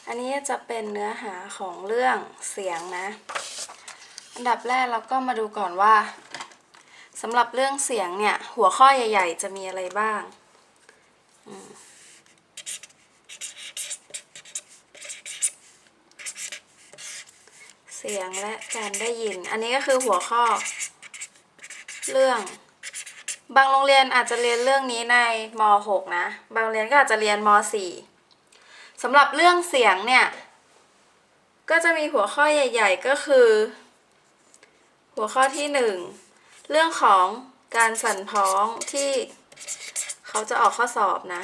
อันนี้จะเป็นเนื้อหาของเรื่องเสียงนะอันดับแรกเราก็มาดูก่อนว่าสำหรับเรื่องเสียงเนี่ยหัวข้อใหญ่ๆจะมีอะไรบ้างเสียงและการได้ยินอันนี้ก็คือหัวข้อเรื่องบางโรงเรียนอาจจะเรียนเรื่องนี้ในม.6 นะบางโรงเรียนก็อาจจะเรียนม.4 สำหรับเรื่องเสียงเนี่ยก็จะมีหัวข้อใหญ่ๆก็คือหัวข้อที่1เรื่องของการสั่นพ้องที่เขาจะออกข้อสอบนะ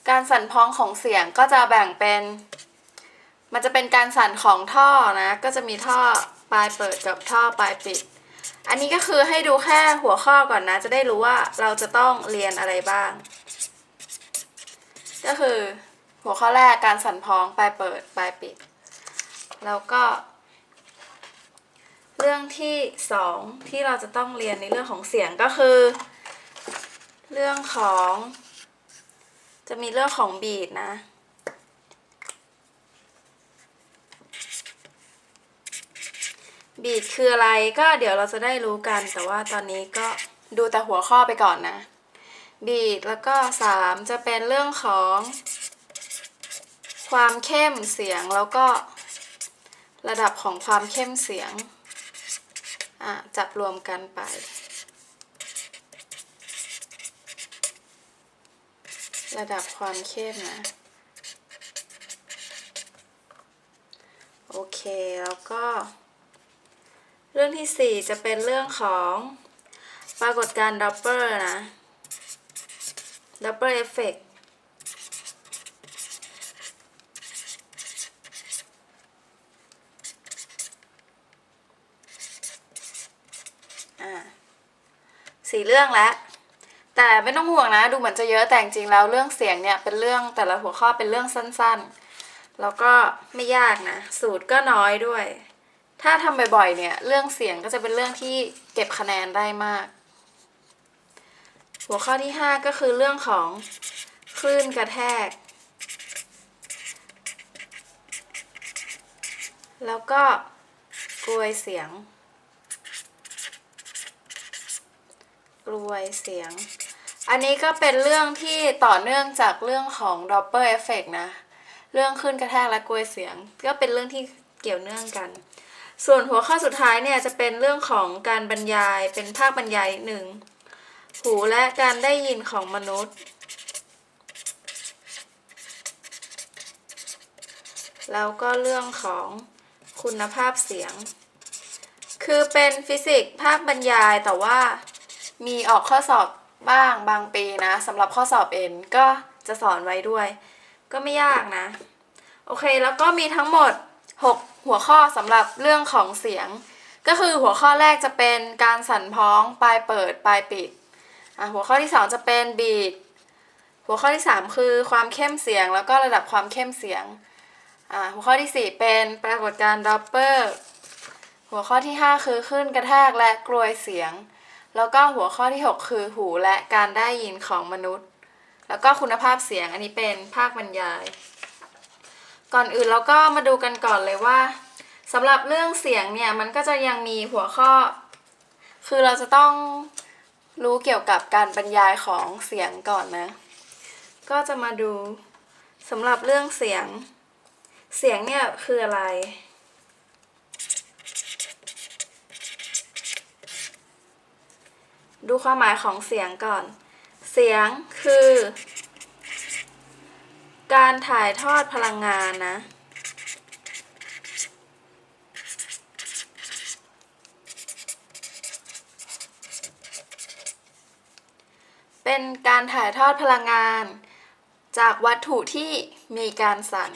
การสั่นพ้องของเสียงก็จะแบ่งเป็นมันจะเป็นการสั่นของท่อนะก็จะมีท่อปลายเปิดกับท่อปลายปิดอันนี้ก็คือให้ดูแค่หัวข้อก่อนนะจะได้รู้ว่าเราจะต้องเรียนอะไรบ้างก็คือหัวข้อแรกการสั่นพ้องปลายเปิดปลายปิดแล้วก็เรื่องที่2ที่เราจะต้องเรียนในเรื่องของเสียงก็คือเรื่องของจะมีเรื่องของบีทนะบีทคืออะไรก็เดี๋ยวเราจะได้รู้กันแต่ว่าตอนนี้ก็ดูแต่หัวข้อไปก่อนนะบีทแล้วก็3จะเป็นเรื่องของความเข้มเสียงแล้วก็ระดับของความเข้มเสียงจับรวมกันไประดับความเข้มนะโอเคแล้วก็เรื่องที่4จะเป็นเรื่องของปรากฏการณ์ดับเบิลนะดับเบิลเอฟเฟกต์4เรื่องแล้วแต่ไม่ต้องห่วงนะดูเหมือนจะเยอะแต่จริงๆแล้วเรื่องเสียงเนี่ยเป็นเรื่องแต่ละหัวข้อเป็นเรื่องสั้นๆแล้วก็ไม่ยากนะสูตรก็น้อยด้วยถ้าทำบ่อยๆเนี่ยเรื่องเสียงก็จะเป็นเรื่องที่เก็บคะแนนได้มากหัวข้อที่5ก็คือเรื่องของคลื่นกระแทกแล้วก็กลวยเสียงอันนี้ก็เป็นเรื่องที่ต่อเนื่องจากเรื่องของ Doppler Effect นะเรื่องคลื่นกระแทกและกลวยเสียงก็เป็นเรื่องที่เกี่ยวเนื่องกันส่วนหัวข้อสุดท้ายเนี่ยจะเป็นเรื่องของการบรรยายเป็นภาคบรรยาย1หูและการได้ยินของมนุษย์แล้วก็เรื่องของคุณภาพเสียงคือเป็นฟิสิกส์ภาคบรรยายแต่ว่ามีออกข้อสอบบ้างบางปีนะสำหรับข้อสอบเอ็นก็จะสอนไว้ด้วยก็ไม่ยากนะโอเคแล้วก็มีทั้งหมด6หัวข้อสำหรับเรื่องของเสียงก็คือหัวข้อแรกจะเป็นการสั่นพ้องปลายเปิดปลายปิดหัวข้อที่2จะเป็นบีทหัวข้อที่3คือความเข้มเสียงแล้วก็ระดับความเข้มเสียงหัวข้อที่4เป็นปรากฏการณ์ดับเบิลหัวข้อที่5คือคลื่นกระแทกและกลวยเสียงแล้วก็หัวข้อที่6คือหูและการได้ยินของมนุษย์แล้วก็คุณภาพเสียงอันนี้เป็นภาคบรรยายก่อนอื่นเราก็มาดูกันก่อนเลยว่าสำหรับเรื่องเสียงเนี่ยมันก็จะยังมีหัวข้อคือเราจะต้องรู้เกี่ยวกับการบรรยายของเสียงก่อนนะก็จะมาดูสำหรับเรื่องเสียงเนี่ยคืออะไรดูความหมายของเสียงก่อนเสียงคือการถ่ายทอดพลังงานนะเป็นการถ่ายทอดพลังงานจากวัตถุที่มีการสั่น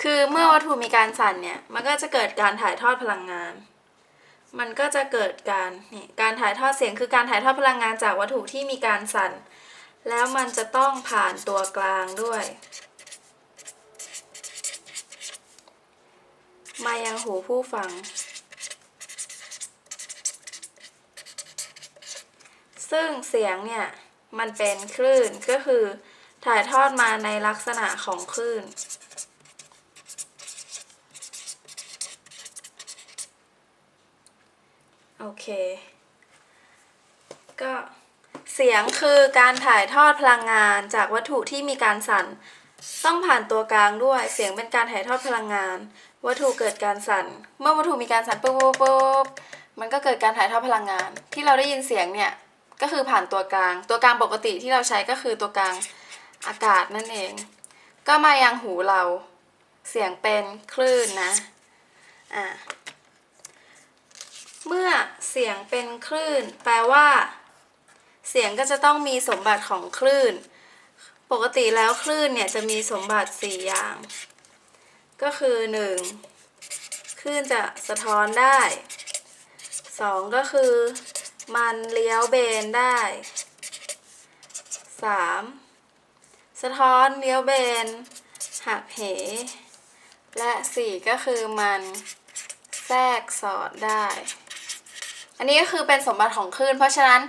คือเมื่อวัตถุมีการสั่นเนี่ยมันก็จะเกิดการถ่ายทอดพลังงานมันก็จะเกิดการถ่ายทอดเสียงคือการถ่ายทอดพลังงานจากวัตถุที่มีการสั่นแล้วมันจะต้องผ่านตัวกลางด้วย มายังหูผู้ฟังซึ่งเสียงเนี่ยมันเป็นคลื่นก็คือถ่ายทอดมาในลักษณะของคลื่นโอเคก็เสียงคือการถ่ายทอดพลังงานจากวัตถุที่มีการสั่นต้องผ่านตัวกลางด้วยเสียงเป็นการถ่ายทอดพลังงานวัตถุเกิดการสั่นเมื่อวัตถุมีการสั่นปุ๊บมันก็เกิดการถ่ายทอดพลังงานที่เราได้ยินเสียงเนี่ยก็คือผ่านตัวกลางปกติที่เราใช้ก็คือตัวกลางอากาศนั่นเองก็มายังหูเราเสียงเป็นคลื่นนะเมื่อเสียงเป็นคลื่นแปลว่าเสียงก็จะต้องมีสมบัติของคลื่นปกติแล้วคลื่นเนี่ยจะมีสมบัติ4อย่างก็คือ 1. คลื่นจะสะท้อนได้ 2. ก็คือมันเลี้ยวเบนได้ 3. สะท้อนเลี้ยวเบนหักเหและ 4. ก็คือมันแทรกสอดได้อันนี้ก็คือเป็นสมบัติของคลื่นเพราะฉะนั้น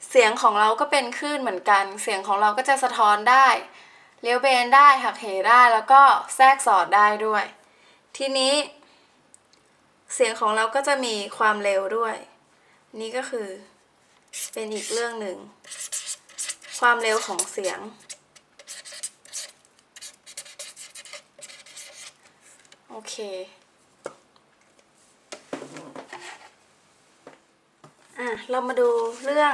เสียงของเราก็เป็นคลื่นเหมือนกันเสียงของเราก็จะสะท้อนได้เลี้ยวเบนได้หักเหได้แล้วก็แทรกสอดได้ด้วยทีนี้เสียงของเราก็จะมีความเร็วด้วยนี่ก็คือเป็นอีกเรื่องหนึ่งความเร็วของเสียงโอเคเรามาดูเรื่อง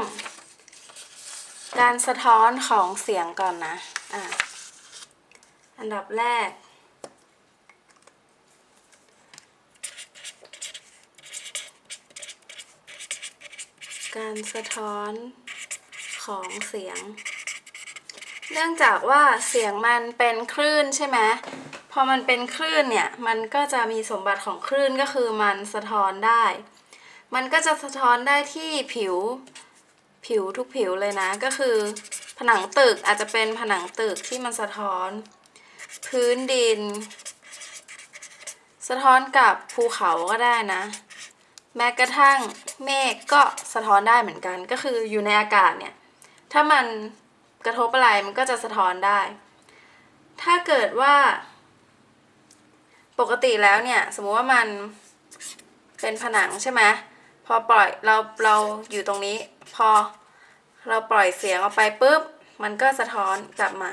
การสะท้อนของเสียงก่อนนะอันดับแรกการสะท้อนของเสียงเนื่องจากว่าเสียงมันเป็นคลื่นใช่ไหมพอมันเป็นคลื่นเนี่ยมันก็จะมีสมบัติของคลื่นก็คือมันสะท้อนได้มันก็จะสะท้อนได้ที่ผิวทุกผิวเลยนะก็คือผนังตึกอาจจะเป็นผนังตึกที่มันสะท้อนพื้นดินสะท้อนกับภูเขาก็ได้นะแม้กระทั่งเมฆก็สะท้อนได้เหมือนกันก็คืออยู่ในอากาศเนี่ยถ้ามันกระทบอะไรมันก็จะสะท้อนได้ถ้าเกิดว่าปกติแล้วเนี่ยสมมุติว่ามันเป็นผนังใช่ไหมพอปล่อยเราอยู่ตรงนี้พอเราปล่อยเสียงออกไปปุ๊บมันก็สะท้อนกลับมา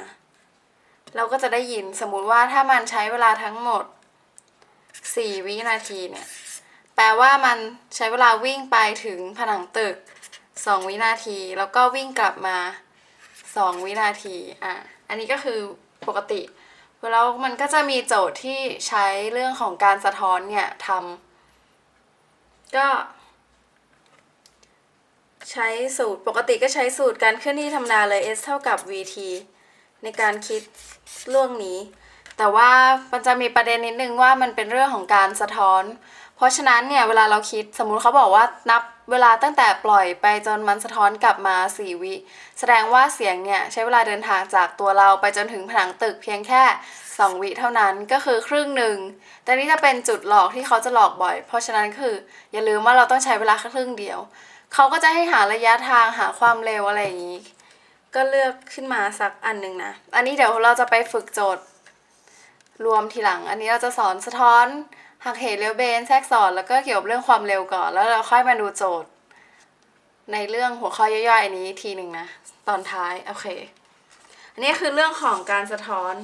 เราก็จะได้ยินสมมุติว่าถ้ามันใช้เวลาทั้งหมด4 วินาทีเนี่ยแปลว่ามันใช้เวลาวิ่งไปถึงผนังตึก2 วินาทีแล้วก็วิ่งกลับมา2 วินาทีอันนี้ก็คือปกติแล้วมันก็จะมีโจทย์ที่ใช้เรื่องของการสะท้อนเนี่ยทำก็ใช้สูตรปกติก็ใช้สูตรการเคลื่อนที่ธรรมดาเลย s เท่ากับ vt ในการคิดเรื่องนี้แต่ว่ามันจะมีประเด็นนิดนึงว่ามันเป็นเรื่องของการสะท้อนเพราะฉะนั้นเนี่ยเวลาเราคิดสมมุติเขาบอกว่านับเวลาตั้งแต่ปล่อยไปจนมันสะท้อนกลับมา4 วิแสดงว่าเสียงเนี่ยใช้เวลาเดินทางจากตัวเราไปจนถึงผนังตึกเพียงแค่2 วิเท่านั้นก็คือครึ่งหนึ่งแต่นี่จะเป็นจุดหลอกที่เขาจะหลอกบ่อยเพราะฉะนั้นคืออย่าลืมว่าเราต้องใช้เวลาแค่ครึ่งเดียวเขาก็จะให้หาระยะทางหาความเร็วอะไรอย่างนี้ก็เลือกขึ้นมาสักอันหนึ่งนะอันนี้เดี๋ยวเราจะไปฝึกโจทย์รวมทีหลังอันนี้เราจะสอนสะท้อนหักเหเลี้ยวเบนแทรกสอดแล้วก็เกี่ยวกับเรื่องความเร็วก่อนแล้วเราค่อยมาดูโจทย์ในเรื่องหัวข้อย่อยๆอันนี้ทีหนึ่งนะตอนท้ายโอเคอันนี้คือเรื่องของการสะท้อน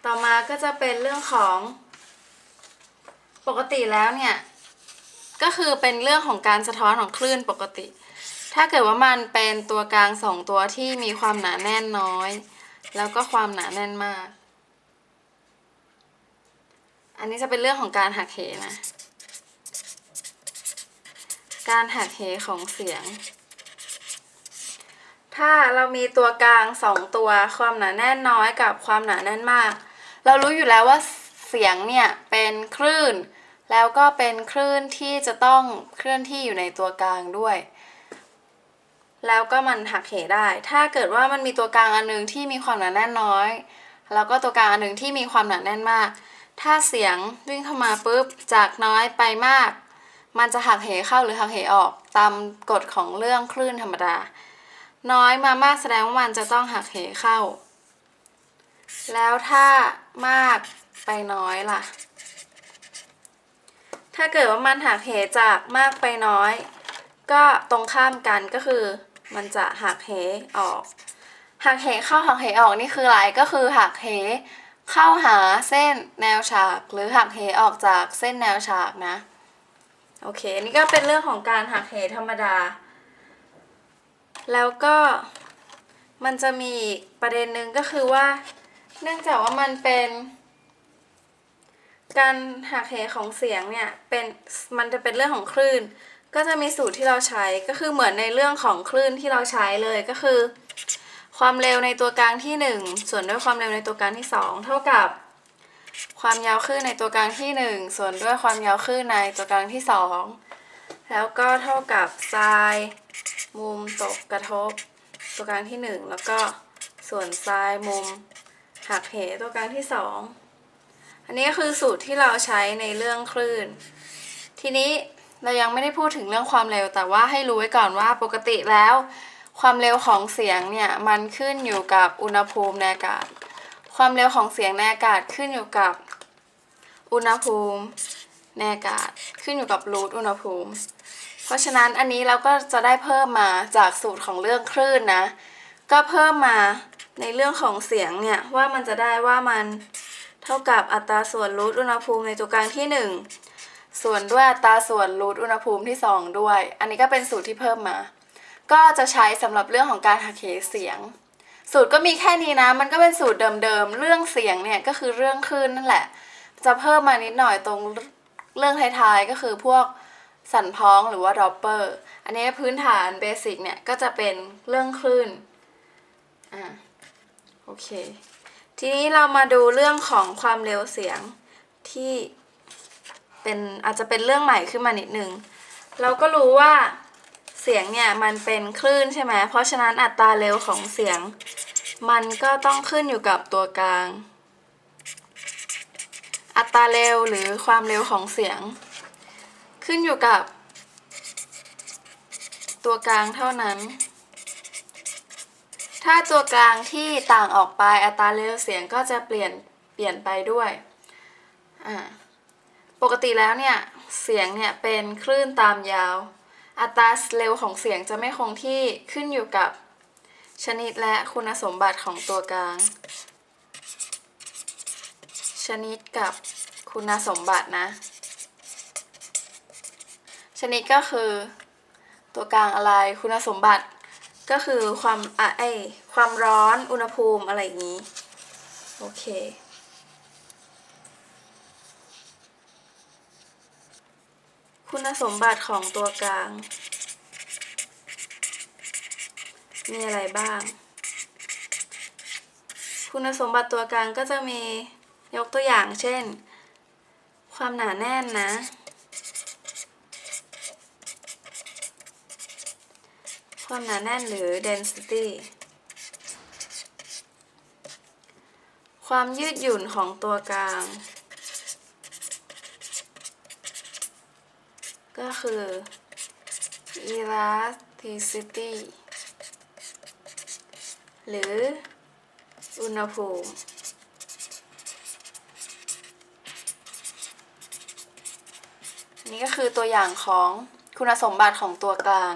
ต่อมาก็จะเป็นเรื่องของปกติแล้วเนี่ยก็คือเป็นเรื่องของการสะท้อนของคลื่นปกติถ้าเกิดว่ามันเป็นตัวกลาง2 ตัวที่มีความหนาแน่นน้อยแล้วก็ความหนาแน่นมากอันนี้จะเป็นเรื่องของการหักเหนะการหักเหของเสียงถ้าเรามีตัวกลาง2 ตัวความหนาแน่นน้อยกับความหนาแน่นมากเรารู้อยู่แล้วว่าเสียงเนี่ยเป็นคลื่นแล้วก็เป็นคลื่นที่จะต้องเคลื่อนที่อยู่ในตัวกลางด้วยแล้วก็มันหักเหได้ถ้าเกิดว่ามันมีตัวกลางอันนึงที่มีความหนาแน่นน้อยแล้วก็ตัวกลางอันนึงที่มีความหนาแน่นมาก ถ้าเสียงวิ่งเข้ามาปุ๊บจากน้อยไปมากมันจะหักเหเข้าหรือหักเหออกตามกฎของเรื่องคลื่นธรรมดาน้อยมามากแสดงว่ามันจะต้องหักเหเข้าแล้วถ้ามากไปน้อยล่ะถ้าเกิดว่ามันหักเหจากมากไปน้อยก็ตรงข้ามกันก็คือมันจะหักเหออกหักเหเข้าหักเหออกนี่คืออะไรก็คือหักเหเข้าหาเส้นแนวฉากหรือหักเหออกจากเส้นแนวฉากนะโอเคนี่ก็เป็นเรื่องของการหักเหธรรมดาแล้วก็มันจะมีอีกประเด็นหนึ่งก็คือว่าเนื่องจากว่ามันเป็นการหักเหของเสียงเนี่ยมันจะเป็นเรื่องของคลื่นก็จะมีสูตรที่เราใช้ก็คือเหมือนในเรื่องของคลื่นที่เราใช้เลยก็คือความเร็วในตัวกลางที่1ส่วนด้วยความเร็วในตัวกลางที่2เท่ากับความยาวคลื่นในตัวกลางที่1ส่วนด้วยความยาวคลื่นในตัวกลางที่2แล้วก็เท่ากับไซน์มุมตกกระทบตัวกลางที่1แล้วก็ส่วนไซน์มุมหักเหตัวกลางที่2อันนี้ก็คือสูตรที่เราใช้ในเรื่องคลื่นทีนี้เรายังไม่ได้พูดถึงเรื่องความเร็วแต่ว่าให้รู้ไว้ก่อนว่าปกติแล้วความเร็วของเสียงเนี่ยมันขึ้นอยู่กับอุณหภูมิในอากาศความเร็วของเสียงในอากาศขึ้นอยู่กับอุณหภูมิในอากาศขึ้นอยู่กับรูทอุณหภูมิเพราะฉะนั้นอันนี้เราก็จะได้เพิ่มมาจากสูตรของเรื่องคลื่นนะก็เพิ่มมาในเรื่องของเสียงเนี่ยว่ามันจะได้ว่ามันเท่ากับอัตราส่วนรูทอุณหภูมิในตัวกลางที่1ส่วนด้วยอัตราส่วนรูทอุณหภูมิที่2ด้วยอันนี้ก็เป็นสูตรที่เพิ่มมาก็จะใช้สำหรับเรื่องของการหักเหเสียงสูตรก็มีแค่นี้นะมันก็เป็นสูตรเดิมๆเรื่องเสียงเนี่ยก็คือเรื่องคลื่นนั่นแหละจะเพิ่มมานิดหน่อยตรงเรื่องท้ายๆก็คือพวกสั่นพ้องหรือว่าดอปเปอร์อันนี้พื้นฐานเบสิกเนี่ยก็จะเป็นเรื่องคลื่นโอเคทีนี้เรามาดูเรื่องของความเร็วเสียงที่อาจจะเป็นเรื่องใหม่ขึ้นมานิดนึงเราก็รู้ว่าเสียงเนี่ยมันเป็นคลื่นใช่ไหมเพราะฉะนั้นอัตราเร็วของเสียงมันก็ต้องขึ้นอยู่กับตัวกลางอัตราเร็วหรือความเร็วของเสียงขึ้นอยู่กับตัวกลางเท่านั้นถ้าตัวกลางที่ต่างออกไปอัตราเร็วเสียงก็จะเปลี่ยนไปด้วยปกติแล้วเนี่ยเสียงเนี่ยเป็นคลื่นตามยาวอัตราเร็วของเสียงจะไม่คงที่ขึ้นอยู่กับชนิดและคุณสมบัติของตัวกลางชนิดกับคุณสมบัตินะชนิดก็คือตัวกลางอะไรคุณสมบัติก็คือความร้อนอุณหภูมิอะไรอย่างนี้โอเคคุณสมบัติของตัวกลางมีอะไรบ้างคุณสมบัติตัวกลางก็จะมียกตัวอย่างเช่นความหนาแน่นนะความหนาแน่นหรือ density ความยืดหยุ่นของตัวกลางก็คือ elasticity หรืออุณหภูมินี่ก็คือตัวอย่างของคุณสมบัติของตัวกลาง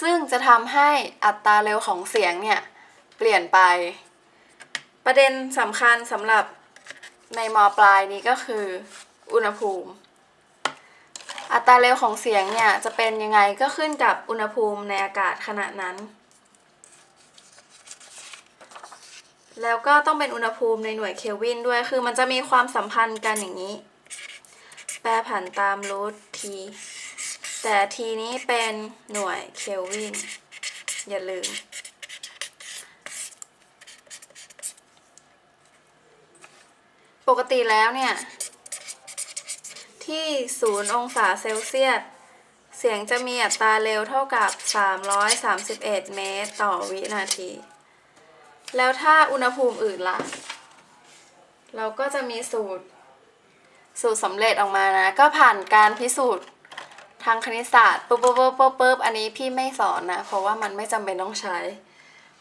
ซึ่งจะทำให้อัตราเร็วของเสียงเนี่ยเปลี่ยนไปประเด็นสำคัญสำหรับในม.ปลายนี้ก็คืออุณหภูมิอัตราเร็วของเสียงเนี่ยจะเป็นยังไงก็ขึ้นกับอุณหภูมิในอากาศขณะนั้นแล้วก็ต้องเป็นอุณหภูมิในหน่วยเคลวินด้วยคือมันจะมีความสัมพันธ์กันอย่างนี้แปรผันตามรูททีแต่ทีนี้เป็นหน่วยเคลวินอย่าลืมปกติแล้วเนี่ยที่0 องศาเซลเซียสเสียงจะมีอัตราเร็วเท่ากับ331 เมตรต่อวินาทีแล้วถ้าอุณหภูมิอื่นล่ะเราก็จะมีสูตร สูตรสำเร็จออกมานะก็ผ่านการพิสูจน์ทางคณิตศาสตร์ปุ๊บอันนี้พี่ไม่สอนนะเพราะว่ามันไม่จำเป็นต้องใช้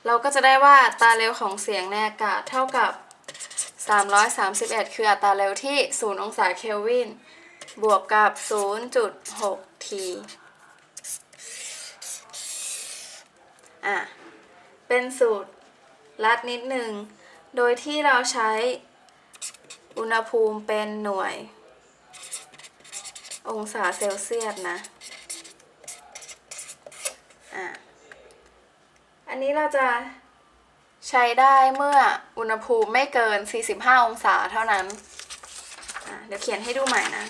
เราก็จะได้ว่าอัตราเร็วของเสียงในอากาศเท่ากับ331คืออัตราเร็วที่0องศาเคลวินบวกกับ 0.6 t เป็นสูตรลัดนิดหนึ่งโดยที่เราใช้อุณหภูมิเป็นหน่วยองศาเซลเซียสนะอันนี้เราจะใช้ได้เมื่ออุณหภูมิไม่เกิน45องศาเท่านั้นเดี๋ยวเขียนให้ดูใหม่นะ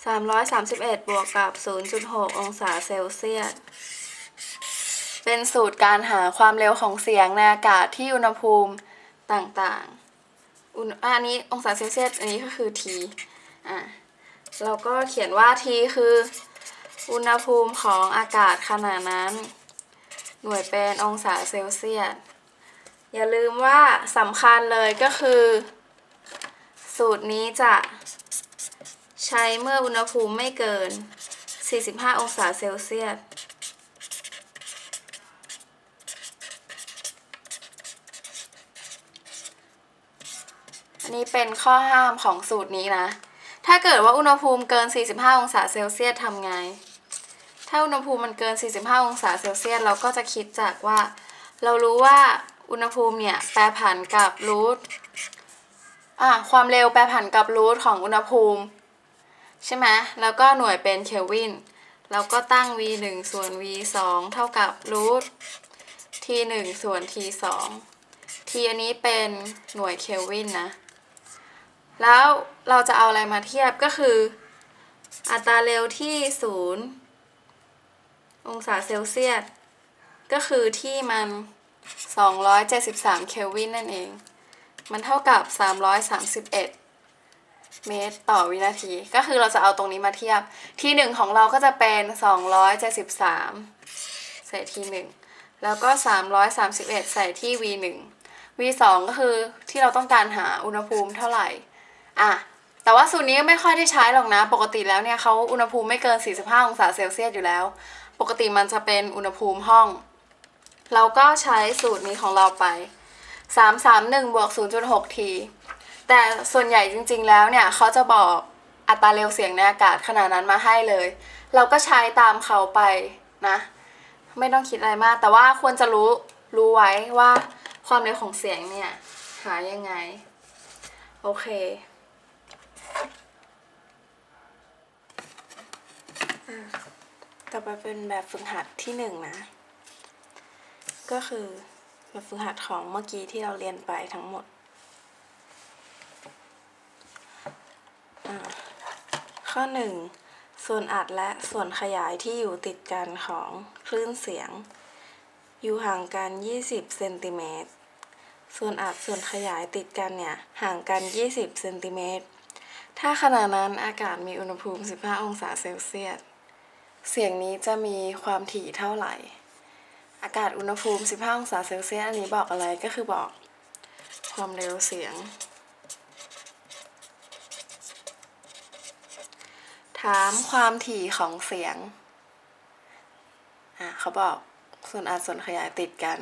331บวกกับ 0.6 องศาเซลเซียสเป็นสูตรการหาความเร็วของเสียงในอากาศที่อุณหภูมิต่างๆอันนี้องศาเซลเซียสอันนี้ก็คือ T เราก็เขียนว่า T คืออุณหภูมิของอากาศขณะนั้นหน่วยเป็นองศาเซลเซียสอย่าลืมว่าสำคัญเลยก็คือสูตรนี้จะใช้เมื่ออุณหภูมิไม่เกิน45องศาเซลเซียสอันนี้เป็นข้อห้ามของสูตรนี้นะถ้าเกิดว่าอุณหภูมิเกิน45องศาเซลเซียสทำไงถ้าอุณหภูมิมันเกิน45องศาเซลเซียสเราก็จะคิดจากว่าเรารู้ว่าอุณหภูมิเนี่ยแปรผันกับรูทความเร็วแปรผันกับรูทของอุณหภูมิใช่ไหมแล้วก็หน่วยเป็นเคลวินเราก็ตั้ง v1 ส่วน v2 เท่ากับรูท t1 ส่วน t2 t อันนี้เป็นหน่วยเคลวินนะแล้วเราจะเอาอะไรมาเทียบก็คืออัตราเร็วที่0องศาเซลเซียสก็คือที่มัน273เคลวินนั่นเองมันเท่ากับ331เมตรต่อวินาทีก็คือเราจะเอาตรงนี้มาเทียบที่1ของเราก็จะเป็น273ใส่ที่1แล้วก็331ใส่ที่ v1 v2 ก็คือที่เราต้องการหาอุณหภูมิเท่าไหร่แต่ว่าสูตรนี้ไม่ค่อยได้ใช้หรอกนะปกติแล้วเนี่ยเขาอุณหภูมิไม่เกิน45องศาเซลเซียสอยู่แล้วปกติมันจะเป็นอุณหภูมิห้องเราก็ใช้สูตรนี้ของเราไป331บวก 0.6 t แต่ส่วนใหญ่จริงๆแล้วเนี่ยเขาจะบอกอัตราเร็วเสียงในอากาศขนาดนั้นมาให้เลยเราก็ใช้ตามเขาไปนะไม่ต้องคิดอะไรมากแต่ว่าควรจะรู้ไว้ว่าความเร็วของเสียงเนี่ยหายังไงโอเคต่อไปเป็นแบบฝึกหัดที่1นะก็คือแบบฝึกหัดของเมื่อกี้ที่เราเรียนไปทั้งหมดข้อ1ส่วนอัดและส่วนขยายที่อยู่ติดกันของคลื่นเสียงอยู่ห่างกัน20เซนติเมตรส่วนอัดส่วนขยายติดกันเนี่ยห่างกัน20เซนติเมตรถ้าขณะนั้นอากาศมีอุณหภูมิ15องศาเซลเซียสเสียงนี้จะมีความถี่เท่าไหร่อากาศอุณหภูมิ15องศาเซลเซียสอันนี้บอกอะไรก็คือบอกความเร็วเสียงถามความถี่ของเสียงเขาบอกส่วนอัดส่วนขยายติดกัน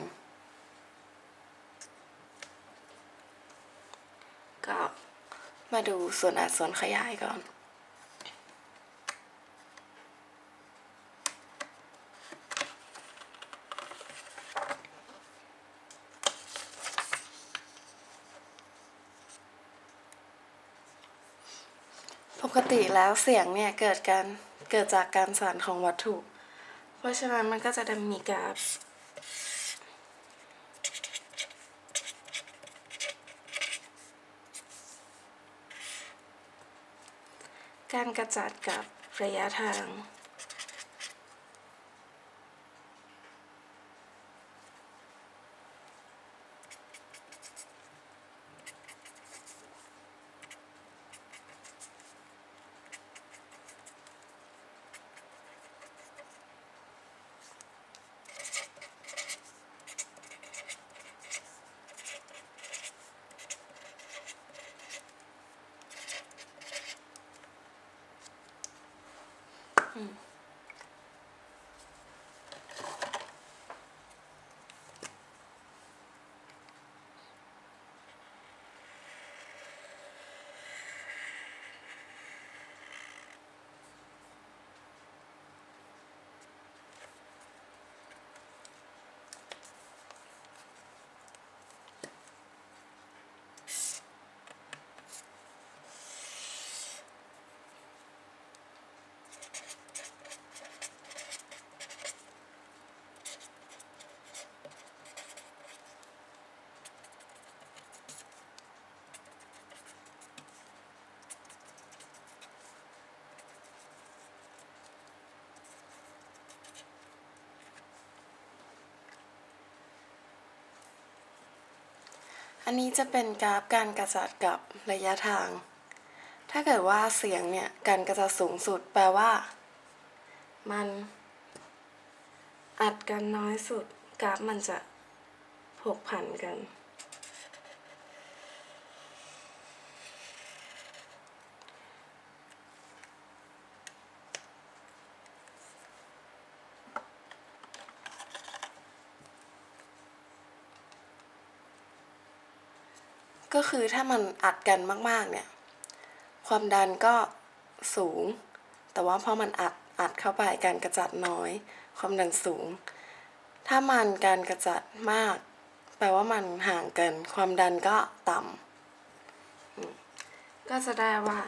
ก็มาดูส่วนอัดส่วนขยายก่อนปกติแล้วเสียงเนี่ยเกิดจากการสั่นของวัตถุเพราะฉะนั้นมันก็จะมีกราฟการกระจัดกับระยะทาง อันนี้จะเป็นกราฟการกระจัดกับระยะทาง ถ้าเกิดว่าเสียงเนี่ยการกระจัดสูงสุดแปลว่ามันอัดกันน้อยสุดกราฟมันจะผกผันกันก็คือถ้ามันอัดกันมากๆเนี่ยความดันก็สูงแต่ว่าพอมันอัดเข้าไปการกระจัดน้อยความดันสูงถ้ามันการกระจัดมากแปลว่ามันห่างกันความดันก็ต่ำก็จะได้ว่า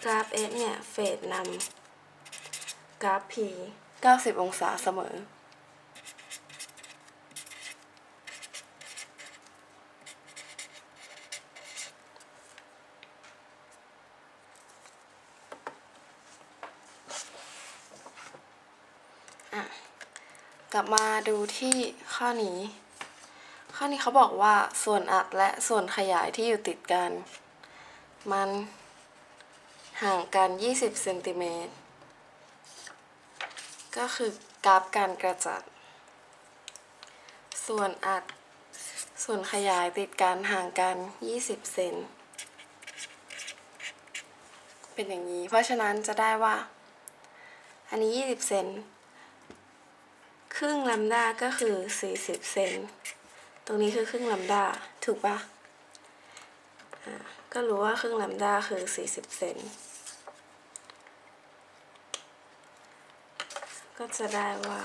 กราฟ f เนี่ยเฟสนำกราฟ p 90 องศาเสมอกลับมาดูที่ข้อนี้เขาบอกว่าส่วนอัดและส่วนขยายที่อยู่ติดกันมันห่างกัน20เซนติเมตรก็คือกราฟการกระจัดส่วนอัดส่วนขยายติดกันห่างกัน20เซนเป็นอย่างนี้เพราะฉะนั้นจะได้ว่าอันนี้20เซนครึ่งแลมด้าก็คือ40เซนตรงนี้คือครึ่งแลมด้าถูกปะก็รู้ว่าครึ่งแลมด้าคือ40เซนก็จะได้ว่า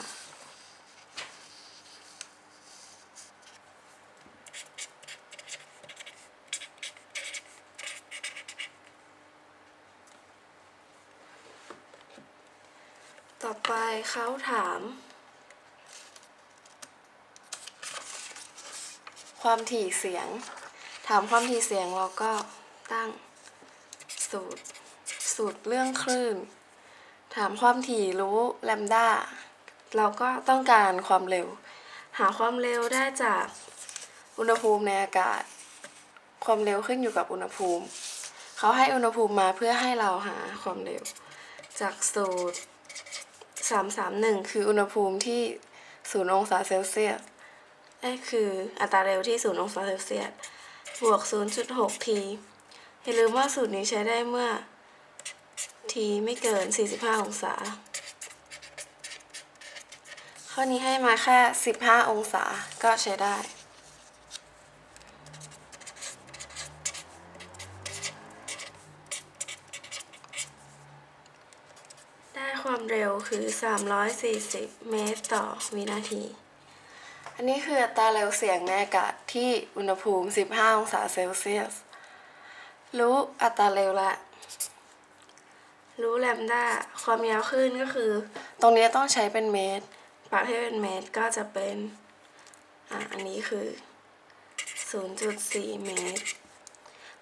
ต่อไปเขาถามความถี่เสียงถามความถี่เสียงเราก็ตั้งสูตรเรื่องคลื่นถามความถี่รู้แลมด้าเราก็ต้องการความเร็วหาความเร็วได้จากอุณหภูมิในอากาศความเร็วขึ้นอยู่กับอุณหภูมิเขาให้อุณหภูมิมาเพื่อให้เราหาความเร็วจากสูตร331คืออุณหภูมิที่0องศาเซลเซียสคืออัตราเร็วที่0องศาเซลเซียสบวก 0.6 ทีอย่าลืมว่าสูตรนี้ใช้ได้เมื่อทีไม่เกิน45องศาข้อนี้ให้มาแค่15องศาก็ใช้ได้ความเร็วคือ340เมตรต่อวินาทีอันนี้คืออัตราเร็วเสียงในอากาศที่อุณหภูมิ15องศาเซลเซียสรู้อัตราเร็วละรู้แลมด้าความยาวคลื่นก็คือตรงนี้ต้องใช้เป็นเมตรปรับให้เป็นเมตรก็จะเป็นอันนี้คือ 0.4 เมตร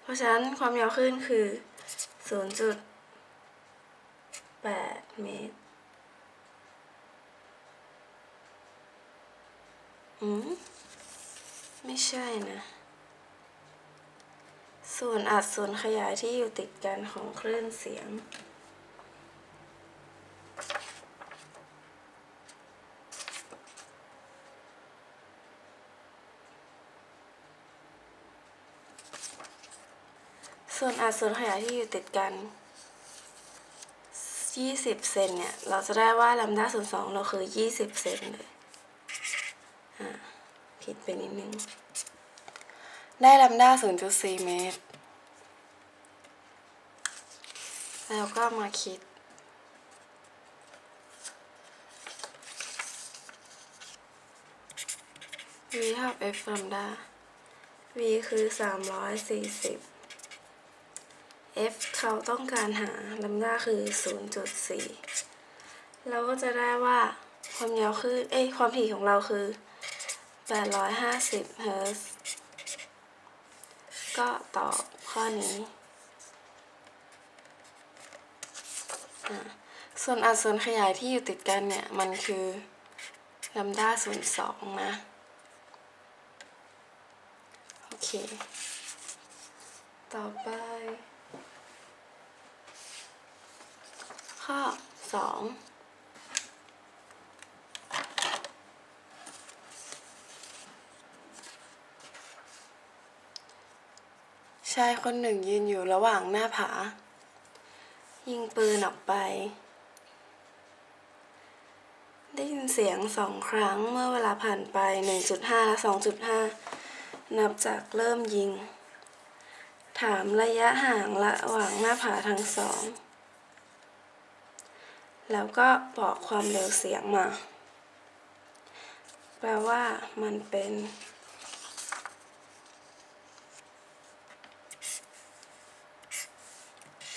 เพราะฉะนั้นความยาวคลื่นคือ 0.8 เมตรไม่ใช่นะส่วนอัดส่วนขยายที่อยู่ติดกันของคลื่นเสียง ส่วนส่วนขยายที่อยู่ติดกัน20 เซนเนี่ยเราจะได้ว่าแลมด้าส่วน2เราคือ20 เซนเลยผิดไปนิดนึงได้แลมด้า 0.4 เมตรแล้วก็มาคิดv เท่า f แลมด้า v คือ340 f เขาต้องการหาแลมด้าคือ 0.4 เราก็จะได้ว่าความยาวคือความถี่ของเราคือ850 เฮิร์ตซ์ก็ตอบข้อนี้ส่วนส่วนขยายที่อยู่ติดกันเนี่ยมันคือแลมด้า 0.2 นะโอเคต่อไปข้อ 2ชายคนหนึ่งยืนอยู่ระหว่างหน้าผายิงปืนออกไปได้ยินเสียง2 ครั้งเมื่อเวลาผ่านไป 1.5 และ 2.5 นับจากเริ่มยิงถามระยะห่างระหว่างหน้าผาทั้งสองแล้วก็บอกความเร็วเสียงมาแปลว่ามันเป็น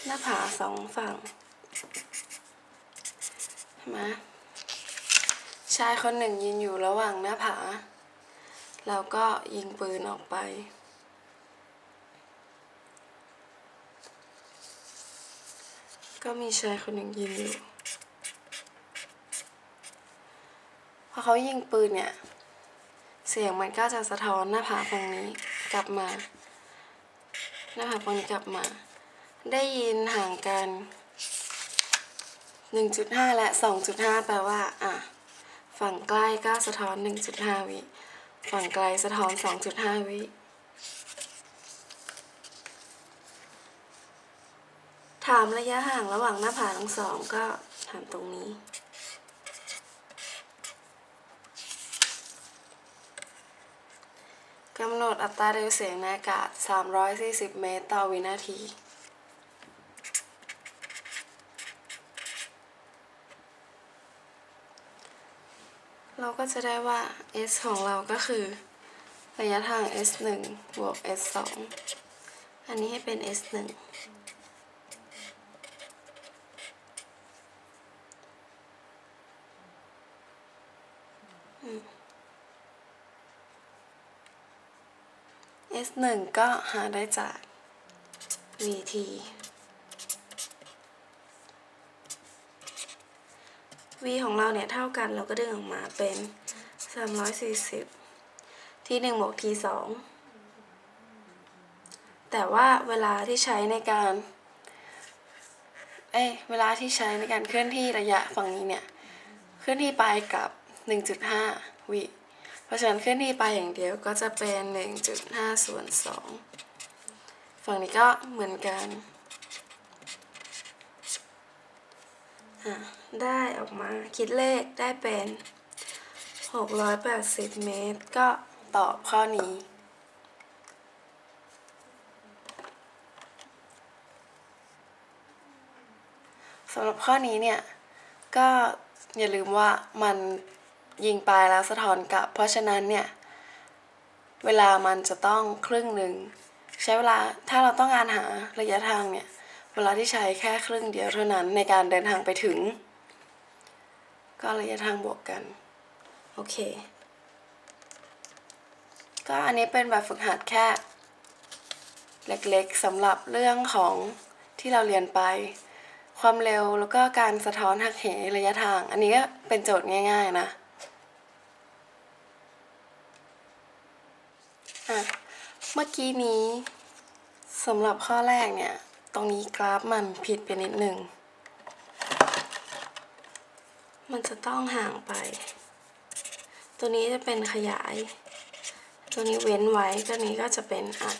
หน้าผา2 ฝั่งใช่ไหมชายคนหนึ่งยืนอยู่ระหว่างหน้าผาแล้วก็ยิงปืนออกไปก็มีชายคนหนึ่งยืนอยู่พอเขายิงปืนเนี่ยเสียงมันก็จะสะท้อนหน้าผาฝั่งนี้กลับมาหน้าผาฝั่งนี้กลับมาได้ยินห่างกัน 1.5 และ 2.5 แปลว่าฝั่งใกล้ก็สะท้อน 1.5 วิฝั่งไกลสะท้อน 2.5 วิถามระยะห่างระหว่างหน้าผาทั้งสองก็ถามตรงนี้กำหนดอัตราเร็วเสียงในอากาศ340 เมตรต่อวินาทีเราก็จะได้ว่า s ของเราก็คือระยะทาง s1 บวก s2 อันนี้ให้เป็น s1 S1 ก็หาได้จาก VT V ของเราเนี่ยเท่ากันเราก็ดึงออกมาเป็น340 T1 บวก T2 แต่ว่าเวลาที่ใช้ในการเคลื่อนที่ระยะฝั่งนี้เนี่ยเคลื่อนที่ไปกับ 1.5 วิเพราะฉะนั้นเคลื่อนที่ไปอย่างเดียวก็จะเป็น 1.5 ส่วน 2 ฝั่งนี้ก็เหมือนกันได้ออกมาคิดเลขได้เป็น680 เมตรก็ตอบข้อนี้สำหรับข้อนี้เนี่ยก็อย่าลืมว่ามันยิงไปแล้วสะท้อนกลับเพราะฉะนั้นเนี่ยเวลามันจะต้องครึ่งหนึ่งใช้เวลาถ้าเราต้องการหาระยะทางเนี่ยเวลาที่ใช้แค่ครึ่งเดียวเท่านั้นในการเดินทางไปถึงก็ระยะทางบวกกันโอเคก็อันนี้เป็นแบบฝึกหัดแค่เล็กๆสำหรับเรื่องของที่เราเรียนไปความเร็วแล้วก็การสะท้อนหักเหระยะทางอันนี้ก็เป็นโจทย์ง่ายๆนะเมื่อกี้นี้สำหรับข้อแรกเนี่ยตรงนี้กราฟมันผิดไปนิดนึงมันจะต้องห่างไปตัวนี้จะเป็นขยายตัวนี้เว้นไว้ตัวนี้ก็จะเป็นอัด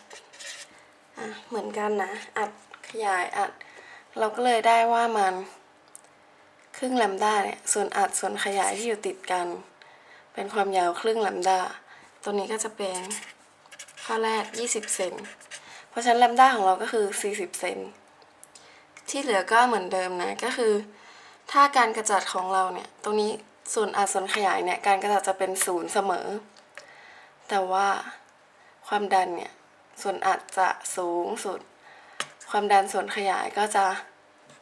เหมือนกันนะอัดขยายอัดเราก็เลยได้ว่ามันครึ่งแลมด้าเนี่ยส่วนอัดส่วนขยายที่อยู่ติดกันเป็นความยาวครึ่งแลมด้าตัวนี้ก็จะเป็นข้อแรก20 เซนเพราะฉะนั้นแลมด้าของเราก็คือ40 เซนที่เหลือก็เหมือนเดิมนะก็คือถ้าการกระจัดของเราเนี่ยตรงนี้ส่วนอัดส่วนขยายเนี่ยการกระจัดจะเป็น0เสมอแต่ว่าความดันเนี่ยส่วนอัดจะสูงสุดความดันส่วนขยายก็จะ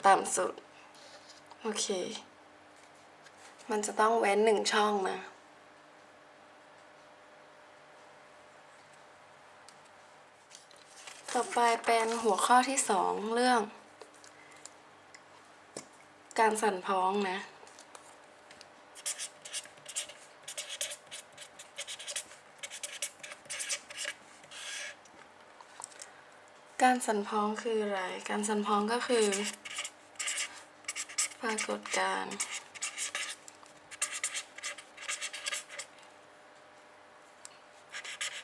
ต่ำสุดโอเคมันจะต้องเว้น1 ช่องนะต่อไปเป็นหัวข้อที่2เรื่องการสั่นพ้องนะการสั่นพ้องคืออะไรการสั่นพ้องก็คือปรากฏการณ์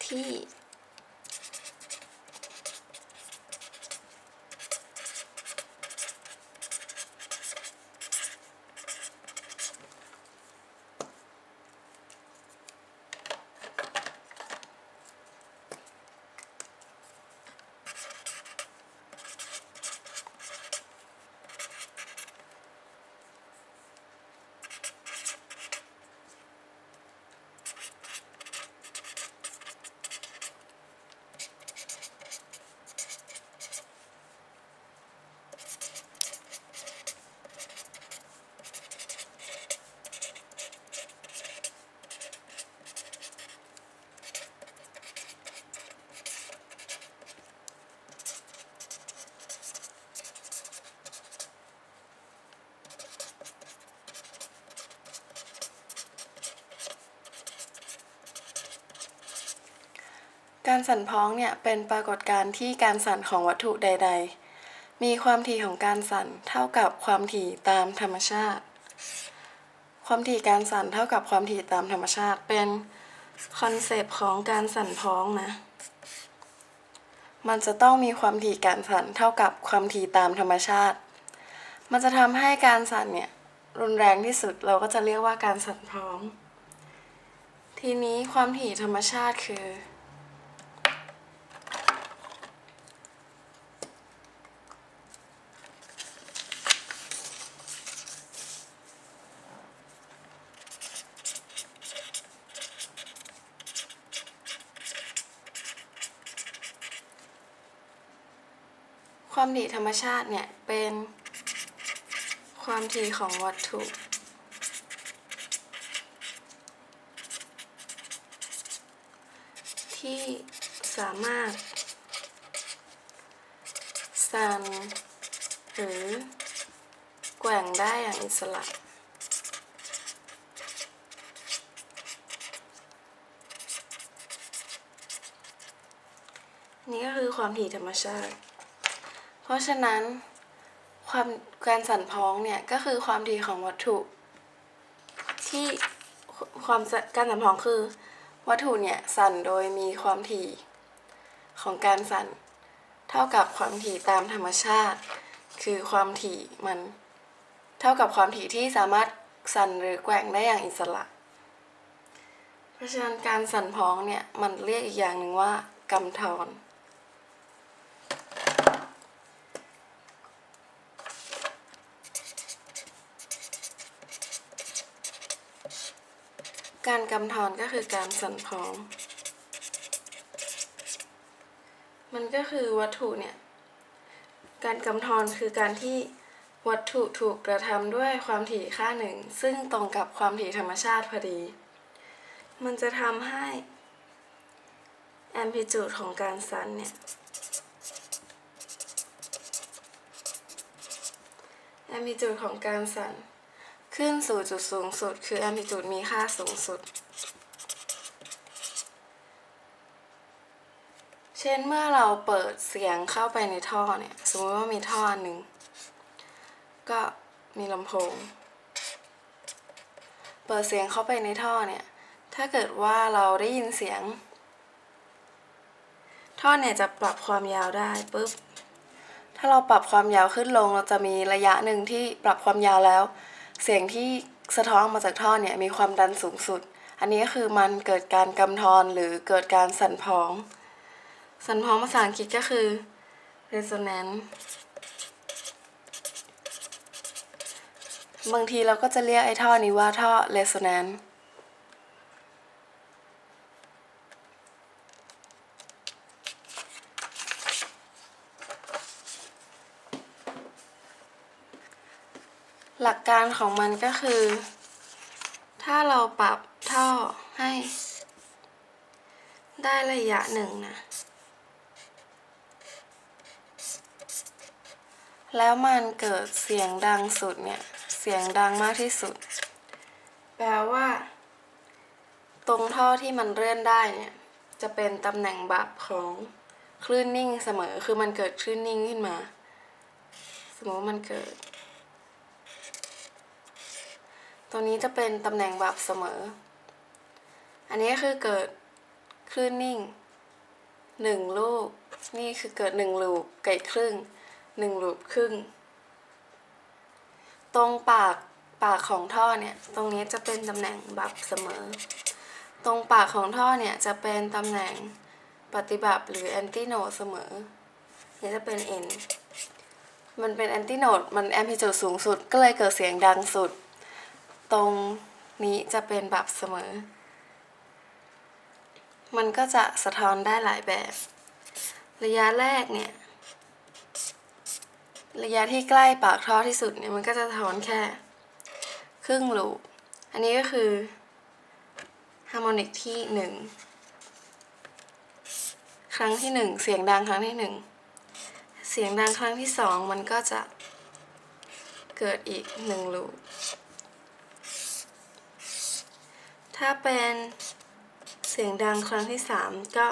ที่การสั่นพ้องเนี่ยเป็นปรากฏการณ์ที่การสั่นของวัตถุใดๆมีความถี่ของการสั่นเท่ากับความถี่ตามธรรมชาติความถี่การสั่นเท่ากับความถี่ตามธรรมชาติเป็นคอนเซปต์ของการสั่นพ้องนะมันจะต้องมีความถี่การสั่นเท่ากับความถี่ตามธรรมชาติมันจะทำให้การสั่นเนี่ยรุนแรงที่สุดเราก็จะเรียกว่าการสั่นพ้องทีนี้ความถี่ธรรมชาติคือความถี่ธรรมชาติเนี่ยเป็นความถี่ของวัตถุที่สามารถสั่นหรือแกว่งได้อย่างอิสระนี่ก็คือความถี่ธรรมชาติเพราะฉะนั้นการสั่นพ้องเนี่ยก็คือความถี่ของวัตถุที่การสั่นพ้องคือวัตถุเนี่ยสั่นโดยมีความถี่ของการสั่นเท่ากับความถี่ตามธรรมชาติคือความถี่มันเท่ากับความถี่ที่สามารถสั่นหรือแกว่งได้อย่างอิสระเพราะฉะนั้นการสั่นพ้องเนี่ยมันเรียกอีกอย่างหนึ่งว่ากำธรการกำธรก็คือการสั่นพ้องมันก็คือวัตถุเนี่ยการกำธรคือการที่วัตถุถูกกระทำด้วยความถี่ค่าหนึ่งซึ่งตรงกับความถี่ธรรมชาติพอดีมันจะทำให้แอมพลิจูดของการสั่นเนี่ยแอมพลิจูดของการสั่นขึ้นสู่จุดสูงสุดคือแอมพลิจูดมีค่าสูงสุดเช่นเมื่อเราเปิดเสียงเข้าไปในท่อเนี่ยสมมติว่ามีท่อหนึ่งก็มีลำโพงเปิดเสียงเข้าไปในท่อเนี่ยถ้าเกิดว่าเราได้ยินเสียง ท่อเนี่ยจะปรับความยาวได้ปุ๊บถ้าเราปรับความยาวขึ้นลงเราจะมีระยะหนึ่งที่ปรับความยาวแล้วเสียงที่สะท้อนออกมาจากท่อเนี่ยมีความดันสูงสุดอันนี้ก็คือมันเกิดการกำทรหรือเกิดการสั่นพ้องภาษาอังกฤษก็คือ resonance บางทีเราก็จะเรียกไอ้ท่อนี้ว่าท่อ resonance หลักการของมันก็คือถ้าเราปรับท่อให้ได้ระยะหนึ่งนะแล้วมันเกิดเสียงดังสุดเนี่ยเสียงดังมากที่สุดแปลว่าตรงท่อที่มันเลื่อนได้เนี่ยจะเป็นตำแหน่งบับของคลื่นนิ่งเสมอคือมันเกิดคลื่นนิ่งขึ้นมาสมมติมันเกิดตรงนี้จะเป็นตำแหน่งบับเสมออันนี้คือเกิดคลื่นนิ่ง1ลูกนี่คือเกิด1ลูปไก่ครึ่ง1ลูปครึ่งตรงปากของท่อเนี่ยตรงนี้จะเป็นตำแหน่งบับเสมอตรงปากของท่อเนี่ยจะเป็นตำแหน่งปฏิบัติหรือแอนติโนดเสมอนี่จะเป็น N มันเป็นแอนติโนดมันแอมพลิจูดสูงสุดก็เลยเกิดเสียงดังสุดตรงนี้จะเป็นบับเสมอมันก็จะสะท้อนได้หลายแบบระยะแรกเนี่ยระยะที่ใกล้ปากท่อที่สุดเนี่ยมันก็จะสะท้อนแค่ครึ่งลูปอันนี้ก็คือฮาร์โมนิกที่1ครั้งที่1เสียงดังครั้งที่1เสียงดังครั้งที่2มันก็จะเกิดอีก1ลูปถ้าเป็นเสียงดังครั้งที่3ก็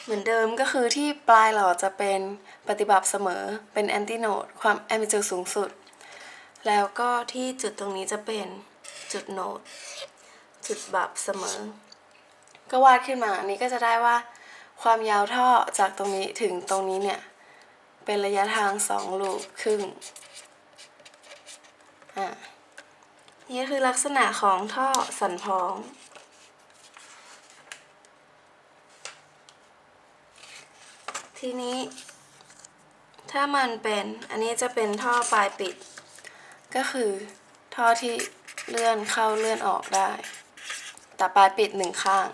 เหมือนเดิมก็คือที่ปลายหลอดจะเป็นปฏิบัติเสมอเป็นแอนติโนดความแอมพลิจูดสูงสุดแล้วก็ที่จุดตรงนี้จะเป็นจุดโนดจุดบับเสมอก็วาดขึ้นมาอันนี้ก็จะได้ว่าความยาวท่อจากตรงนี้ถึงตรงนี้เนี่ยเป็นระยะทาง2ลูปครึ่งนี่คือลักษณะของท่อสั่นพ้องทีนี้ถ้ามันเป็นอันนี้จะเป็นท่อปลายปิดก็คือท่อที่เลื่อนเข้าเลื่อนออกได้แต่ปลายปิด1ข้าง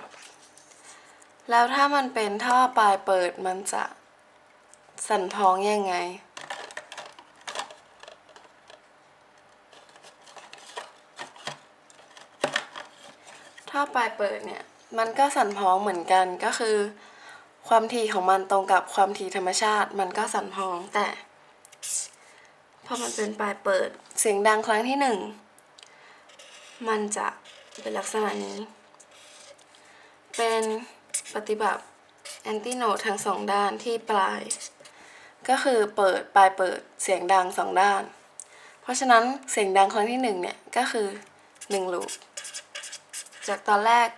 แล้วถ้ามันเป็นท่อปลายเปิดมันจะสั่นพ้องยังไงท่อปลายเปิดเนี่ยมันก็สั่นพ้องเหมือนกันก็คือความถี่ของมันตรงกับความถี่ธรรมชาติมันก็สั่นพ้องแต่พอมันเป็นปลายเปิดเสียงดังครั้งที่1มันจะเป็นลักษณะนี้เป็นปฏิบัติแอนติโนดทั้ง2ด้านที่ปลายก็คือเปิดปลายเปิดเสียงดัง2ด้านเพราะฉะนั้นเสียงดังครั้งที่1เนี่ยก็คือ1ลูปจากตอนแรก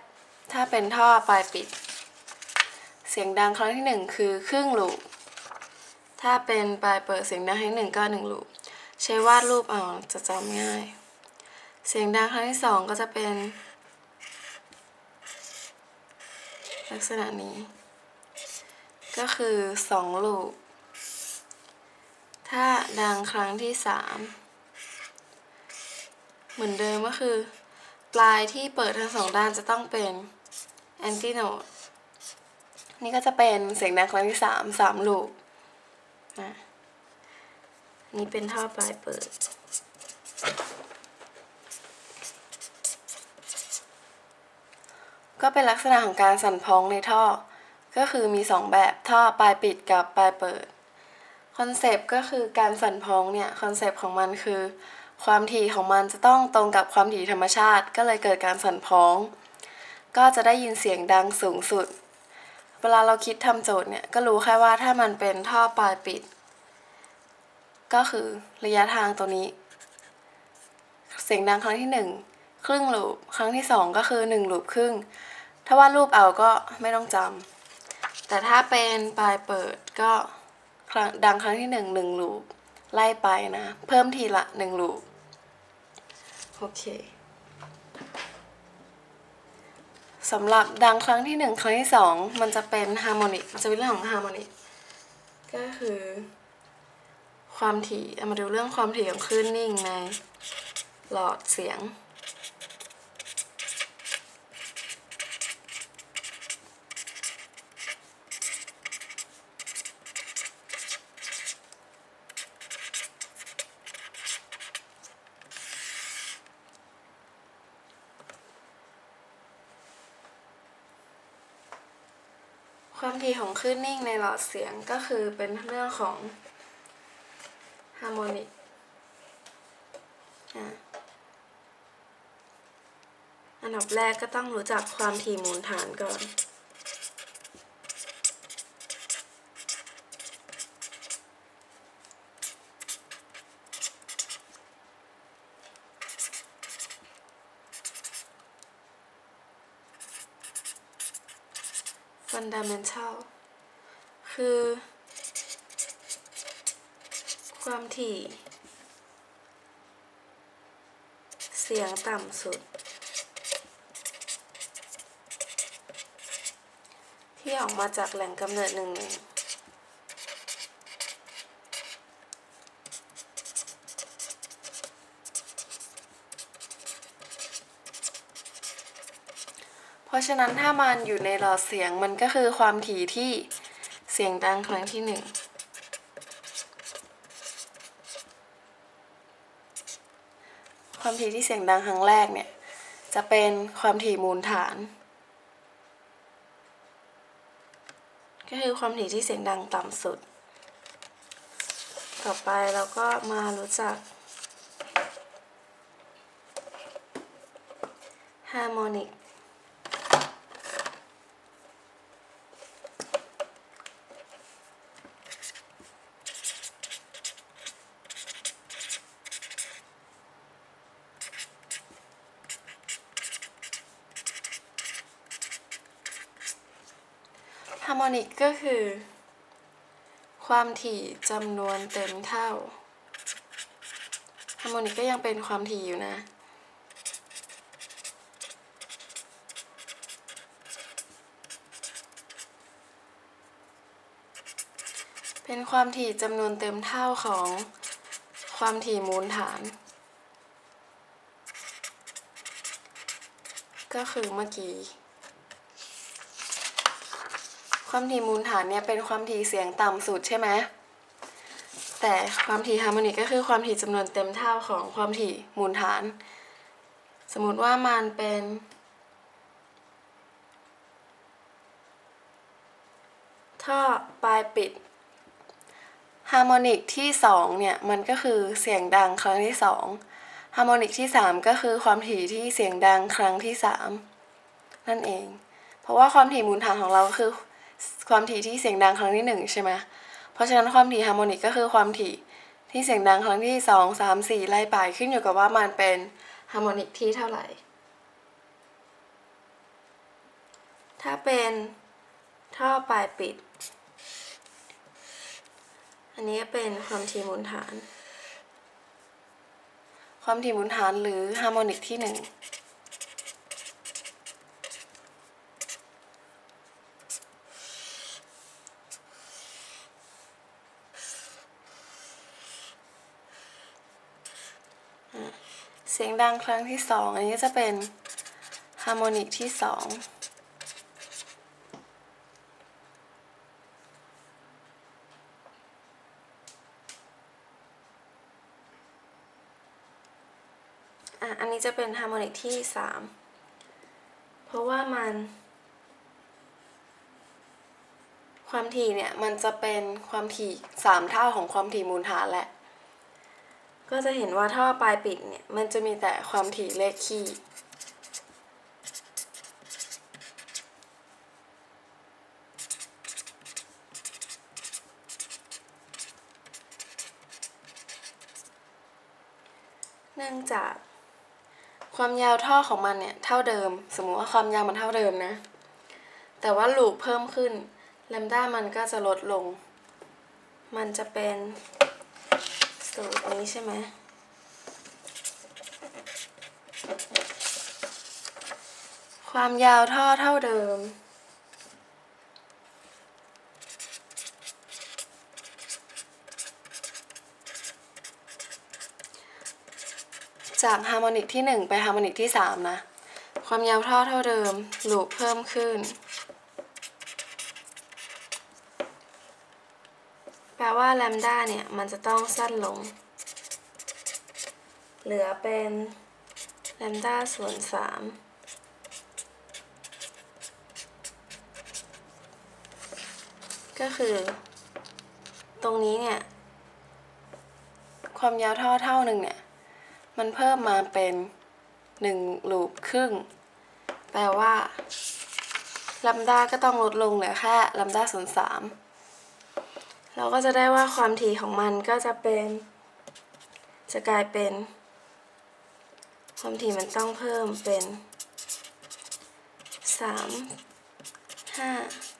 ถ้าเป็นท่อปลายปิดเสียงดังครั้งที่1คือครึ่งลูปถ้าเป็นปลายเปิดเสียงดังครั้งที่1ก็1ลูปใช้วาดรูปเอาจะจำง่ายเสียงดังครั้งที่2ก็จะเป็นลักษณะนี้ก็คือ2ลูปถ้าดังครั้งที่3เหมือนเดิมก็คือปลายที่เปิดทั้ง2ด้านจะต้องเป็นแอนติโนดนี่ก็จะเป็นเสียงดังครั้งที่3ลูปนี่เป็นท่อปลายเปิดก็เป็นลักษณะของการสั่นพ้องในท่อก็คือมี2แบบท่อปลายปิดกับปลายเปิดคอนเซปต์ก็คือการสั่นพ้องเนี่ยคอนเซปต์ของมันคือความถี่ของมันจะต้องตรงกับความถี่ธรรมชาติก็เลยเกิดการสั่นพ้องก็จะได้ยินเสียงดังสูงสุดเวลาเราคิดทำโจทย์เนี่ยก็รู้แค่ว่าถ้ามันเป็นท่อปลายปิดก็คือระยะทางตัวนี้เสียงดังครั้งที่1ครึ่งลูปครั้งที่2ก็คือ1ลูปครึ่งถ้าวาดรูปเอาก็ไม่ต้องจำ แต่ถ้าเป็นปลายเปิดก็ดังครั้งที่1ลูปไล่ไปนะเพิ่มทีละ1ลูปโอเคสำหรับดังครั้งที่1ครั้งที่2มันจะเป็นฮาร์โมนิกมันจะเป็นเรื่องของฮาร์โมนิกก็คือความถี่มาดูเรื่องความถี่ของคลื่นนิ่งในหลอดเสียงความถี่ของคลื่นนิ่งในหลอดเสียงก็คือเป็นเรื่องของฮาร์โมนิกอันดับแรกก็ต้องรู้จักความถี่มูลฐานก่อนfundamental คือความถี่เสียงต่ำสุดที่ออกมาจากแหล่งกำเนิดหนึ่งเพราะฉะนั้นถ้ามันอยู่ในหลอดเสียงมันก็คือความถี่ที่เสียงดังครั้งที่1ความถี่ที่เสียงดังครั้งแรกเนี่ยจะเป็นความถี่มูลฐานก็คือความถี่ที่เสียงดังต่ำสุดต่อไปเราก็มารู้จักฮาร์โมนิกฮาร์โมนิกก็คือความถี่จำนวนเต็มเท่าฮาร์โมนิกก็ยังเป็นความถี่อยู่นะเป็นความถี่จำนวนเต็มเท่าของความถี่มูลฐานก็คือเมื่อกี้ความถี่มูลฐานเนี่ยเป็นความถี่เสียงต่ำสุดใช่ไหมแต่ความถี่ฮาร์โมนิกก็คือความถี่จำนวนเต็มเท่าของความถี่มูลฐานสมมุติว่ามันเป็นท่อปลายปิดฮาร์โมนิกที่2เนี่ยมันก็คือเสียงดังครั้งที่2ฮาร์โมนิกที่3ก็คือความถี่ที่เสียงดังครั้งที่3นั่นเองเพราะว่าความถี่มูลฐานของเราคือความถี่ที่เสียงดังครั้งที่1ใช่ไหมเพราะฉะนั้นความถี่ฮาร์โมนิกก็คือความถี่ที่เสียงดังครั้งที่2 3 4ไล่ไปขึ้นอยู่กับว่ามันเป็นฮาร์โมนิกที่เท่าไหร่ถ้าเป็นท่อปลายปิดอันนี้เป็นความถี่มูลฐานความถี่มูลฐานหรือฮาร์โมนิกที่1เสียงดังครั้งที่2อันนี้จะเป็นฮาร์โมนิกที่2อันนี้จะเป็นฮาร์โมนิกที่3เพราะว่ามันความถี่เนี่ยมันจะเป็นความถี่3เท่าของความถี่มูลฐานแหละก็จะเห็นว่าท่อปลายปิดเนี่ยมันจะมีแต่ความถี่เลขคี่เนื่องจากความยาวท่อของมันเนี่ยเท่าเดิมสมมุติว่าความยาวมันเท่าเดิมนะแต่ว่าลูปเพิ่มขึ้น แลมด้ามันก็จะลดลงมันจะเป็นสูตรนี้ใช่ไหมความยาวท่อเท่าเดิมจากฮาร์โมนิกที่1ไปฮาร์โมนิกที่3นะความยาวท่อเท่าเดิมลูปเพิ่มขึ้นแปลว่าแลมด้าเนี่ยมันจะต้องสั้นลงเหลือเป็นแลมด้าส่วน3ก็คือตรงนี้เนี่ยความยาวท่อเท่าหนึ่งเนี่ยมันเพิ่มมาเป็น1ลูปครึ่งแปลว่าแลมด้าก็ต้องลดลงเหลือแค่แลมด้าส่วน3เราก็จะได้ว่าความถี่ของมันก็จะกลายเป็นความถี่มันต้องเพิ่มเป็น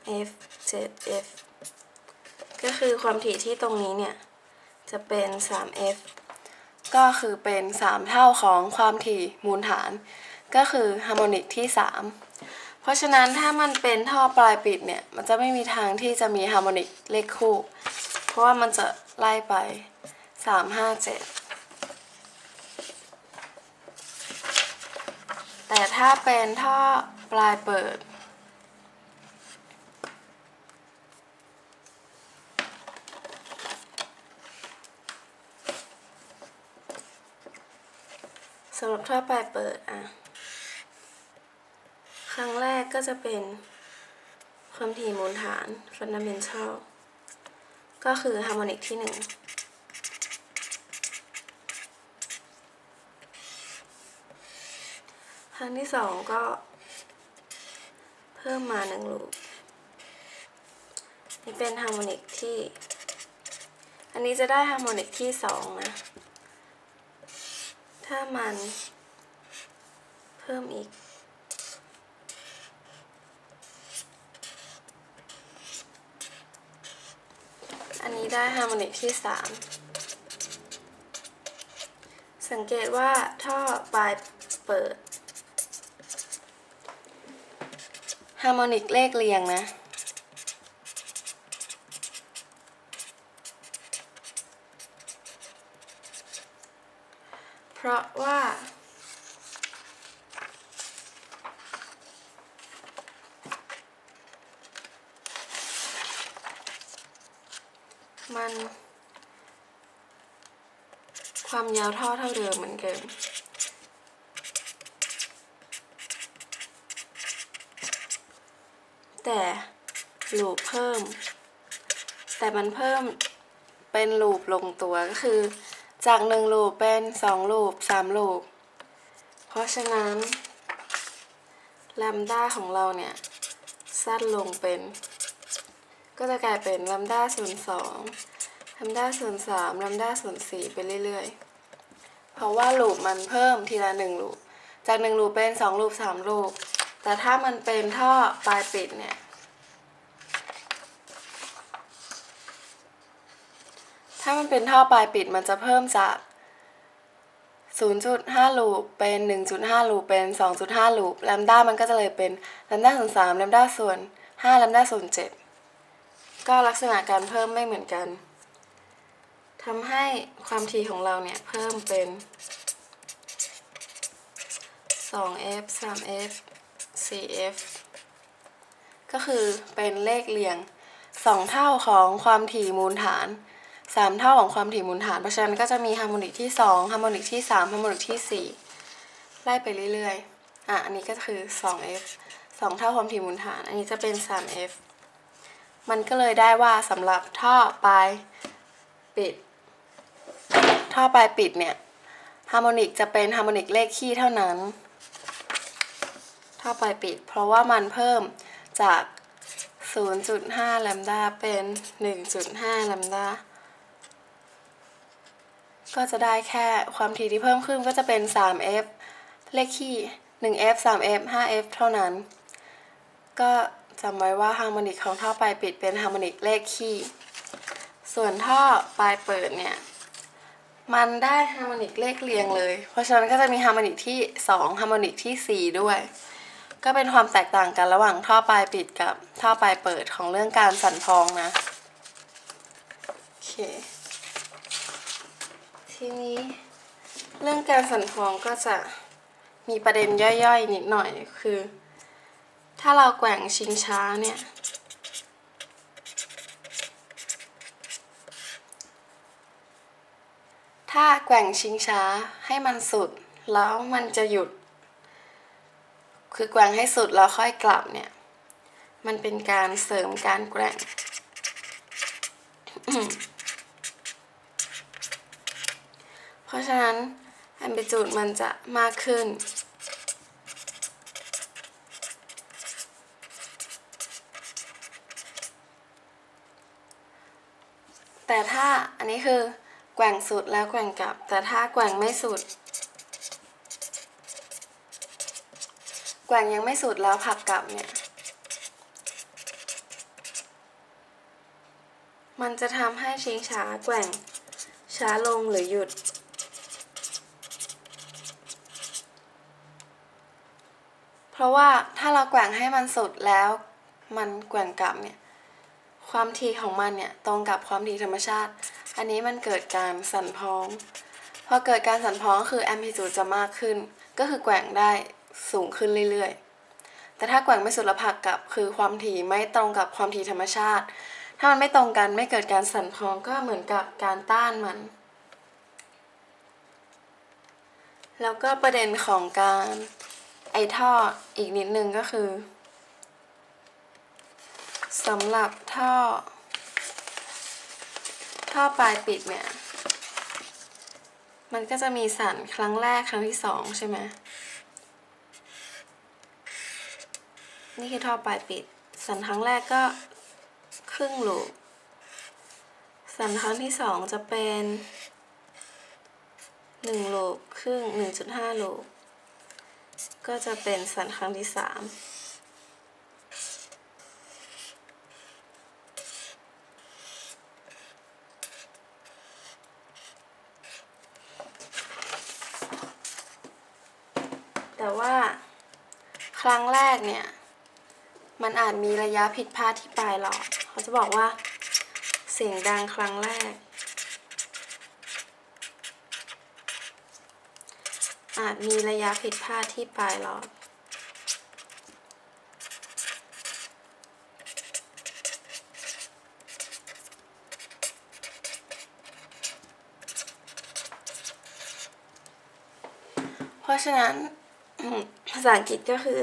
5f 7f ก็คือความถี่ที่ตรงนี้เนี่ยจะเป็น 3f ก็คือเป็น3เท่าของความถี่มูลฐานก็คือฮาร์โมนิกที่3เพราะฉะนั้นถ้ามันเป็นท่อปลายปิดเนี่ยมันจะไม่มีทางที่จะมีฮาร์โมนิกเลขคู่เพราะว่ามันจะไล่ไป3 5 7แต่ถ้าเป็นท่อปลายเปิดสำหรับท่อปลายเปิดครั้งแรกก็จะเป็นความถี่มูลฐาน fundamental ก็คือฮาร์โมนิกที่1ครั้งที่2ก็เพิ่มมา1ลูปนี่เป็นฮาร์โมนิกที่อันนี้จะได้ฮาร์โมนิกที่2นะถ้ามันเพิ่มอีกอันนี้ได้ฮาร์โมนิกที่3สังเกตว่าท่อปลายเปิดฮาร์โมนิกเลขเรียงนะเพราะว่ามันความยาวท่อเท่าเดิมเหมือนเดิมแต่ลูปเพิ่มแต่มันเพิ่มเป็นลูปลงตัวก็คือจาก1ลูปเป็น2ลูป3ลูปเพราะฉะนั้นแลมด้าของเราเนี่ยสั้นลงเป็นก็จะกลายเป็นแลมด้าส่วน2แลมด้าส่วน3แลมด้าส่วน4ไปเรื่อยๆเพราะว่าลูปมันเพิ่มทีละ1ลูปจาก1ลูปเป็น2ลูป3ลูปแต่ถ้ามันเป็นท่อปลายปิดเนี่ยถ้ามันเป็นท่อปลายปิดมันจะเพิ่มจาก 0.5 ลูปเป็น 1.5 ลูปเป็น 2.5 ลูปแลมด้ามันก็จะเลยเป็นแลมด้าส่วน3แลมด้าส่วน5แลมด้าส่วน7ก็ลักษณะการเพิ่มไม่เหมือนกันทำให้ความถี่ของเราเนี่ยเพิ่มเป็น 2f 3f 4f ก็คือเป็นเลขเรียง2เท่าของความถี่มูลฐาน3เท่าของความถี่มูลฐานเพราะฉะนั้นก็จะมีฮาร์โมนิกที่2ฮาร์โมนิกที่3ฮาร์โมนิกที่4ไล่ไปเรื่อยๆอันนี้ก็คือ 2f 2เท่าความถี่มูลฐานอันนี้จะเป็น 3f มันก็เลยได้ว่าสำหรับท่อปลายปิดเนี่ยฮาร์โมนิกจะเป็นฮาร์โมนิกเลขคี่เท่านั้นท่อปลายปิดเพราะว่ามันเพิ่มจาก 0.5 แลมด้าเป็น 1.5 แลมด้าก็จะได้แค่ความถี่ที่เพิ่มขึ้นก็จะเป็น 3f เลขคี่ 1f 3f 5f เท่านั้นก็ จำไว้ว่าฮาร์โมนิกของท่อปลายปิดเป็นฮาร์โมนิกเลขคี่ส่วนท่อปลายเปิดเนี่ยมันได้ฮาร์โมนิกเลขเรียงเลยเพราะฉะนั้นก็จะมีฮาร์โมนิกที่2ฮาร์โมนิกที่4ด้วยก็เป็นความแตกต่างกันระหว่างท่อปลายปิดกับท่อปลายเปิดของเรื่องการสั่นพ้องนะโอเคทีนี้เรื่องการสั่นพ้องก็จะมีประเด็นย่อยๆนิดหน่อยคือถ้าเราแกว่งชิงช้าเนี่ยถ้าแกว่งชิงช้าให้มันสุดแล้วมันจะหยุดคือแกว่งให้สุดแล้วค่อยกลับเนี่ยมันเป็นการเสริมการแกว่ง เพราะฉะนั้นแอมพลิจูดมันจะมากขึ้นแต่ถ้าอันนี้คือแกว่งสุดแล้วแกว่งกลับแต่ถ้าแกว่งไม่สุดแกว่งยังไม่สุดแล้วผลักกลับเนี่ยมันจะทำให้ชิงช้าแกว่งช้าลงหรือหยุดเพราะว่าถ้าเราแกว่งให้มันสุดแล้วมันแกว่งกลับเนี่ยความถี่ของมันเนี่ยตรงกับความถี่ธรรมชาติอันนี้มันเกิดการสั่นพ้องพอเกิดการสั่นพ้องคือแอมพลิจูดจะมากขึ้นก็คือแกว่งได้สูงขึ้นเรื่อยๆแต่ถ้าแกว่งไม่สุดแล้วผลักกลับคือความถี่ไม่ตรงกับความถี่ธรรมชาติถ้ามันไม่ตรงกันไม่เกิดการสั่นพ้องก็เหมือนกับการต้านมันแล้วก็ประเด็นของการท่ออีกนิดนึงก็คือสำหรับท่อปลายปิดเนี่ยมันก็จะมีสั่นครั้งแรกครั้งที่2ใช่ไหมนี่คือท่อปลายปิดสั่นครั้งแรกก็ครึ่งลูปสั่นครั้งที่2จะเป็น1ลูปครึ่ง 1.5 ลูปก็จะเป็นสั่นครั้งที่3แต่ว่าครั้งแรกเนี่ยมันอาจมีระยะผิดพลาดที่ปลายหลอดเขาจะบอกว่าเสียงดังครั้งแรกอาจมีระยะผิดพลาดที่ปลายหลอดเพราะฉะนั้นภาษาอังกฤษก็คือ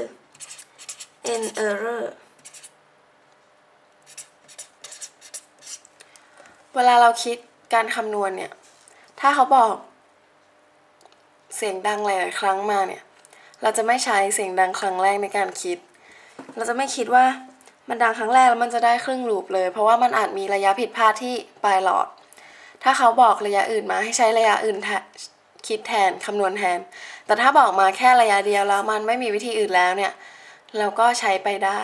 n error เวลาเราคิดการคำนวณเนี่ยถ้าเขาบอกเสียงดังหลายๆครั้งมาเนี่ยเราจะไม่ใช้เสียงดังครั้งแรกในการคิดเราจะไม่คิดว่ามันดังครั้งแรกแล้วมันจะได้ครึ่งลูปเลยเพราะว่ามันอาจมีระยะผิดพลาดที่ปลายหลอดถ้าเขาบอกระยะอื่นมาให้ใช้ระยะอื่นคิดแทนคำนวณแทนแต่ถ้าบอกมาแค่ระยะเดียวแล้วมันไม่มีวิธีอื่นแล้วเนี่ยเราก็ใช้ไปได้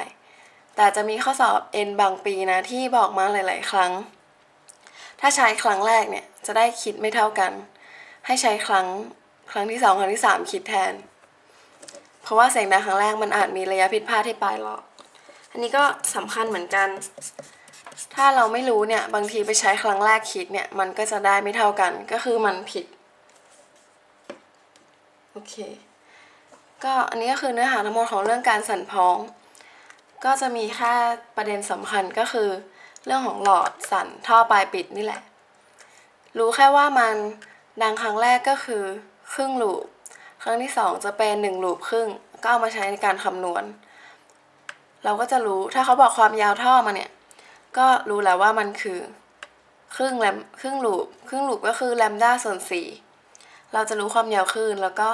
แต่จะมีข้อสอบ N บางปีนะที่บอกมาหลายๆครั้งถ้าใช้ครั้งแรกเนี่ยจะได้คิดไม่เท่ากันให้ใช้ครั้งที่2ครั้งที่3คิดแทนเพราะว่าเสียงดังครั้งแรกมันอาจมีระยะผิดพลาดที่ปลายหลอดอันนี้ก็สำคัญเหมือนกันถ้าเราไม่รู้เนี่ยบางทีไปใช้ครั้งแรกคิดเนี่ยมันก็จะได้ไม่เท่ากันก็คือมันผิดโอเคก็อันนี้ก็คือเนื้อหาทั้งหมดของเรื่องการสั่นพ้องก็จะมีแค่ประเด็นสำคัญก็คือเรื่องของหลอดสั่นท่อปลายปิดนี่แหละรู้แค่ว่ามันดังครั้งแรกก็คือครึ่งลูปครั้งที่2จะเป็น1ลูปครึ่งก็เอามาใช้ในการคำนวณเราก็จะรู้ถ้าเขาบอกความยาวท่อมาเนี่ยก็รู้แล้วว่ามันคือครึ่งลูปก็คือแลมด้าส่วน4เราจะรู้ความยาวคลื่นแล้วก็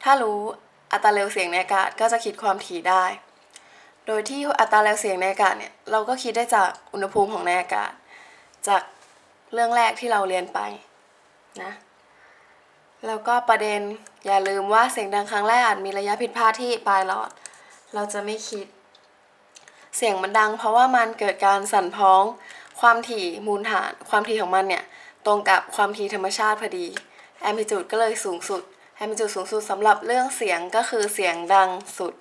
ถ้ารู้อัตราเร็วเสียงในอากาศก็จะคิดความถี่ได้โดยที่อัตราเร็วเสียงในอากาศเนี่ยเราก็คิดได้จากอุณหภูมิของในอากาศจากเรื่องแรกที่เราเรียนไปนะแล้วก็ประเด็นอย่าลืมว่าเสียงดังครั้งแรกอาจมีระยะผิดพลาดที่ปลายหลอดเราจะไม่คิด เสียงมันดังเพราะว่ามันเกิดการสั่นพ้องความถี่มูลฐานความถี่ของมันเนี่ยตรงกับความถี่ธรรมชาติพอดีแอมพลิจูดก็เลยสูงสุดแอมพลิจูดสูงสุดสำหรับเรื่องเสียงก็คือเสียงดังสุด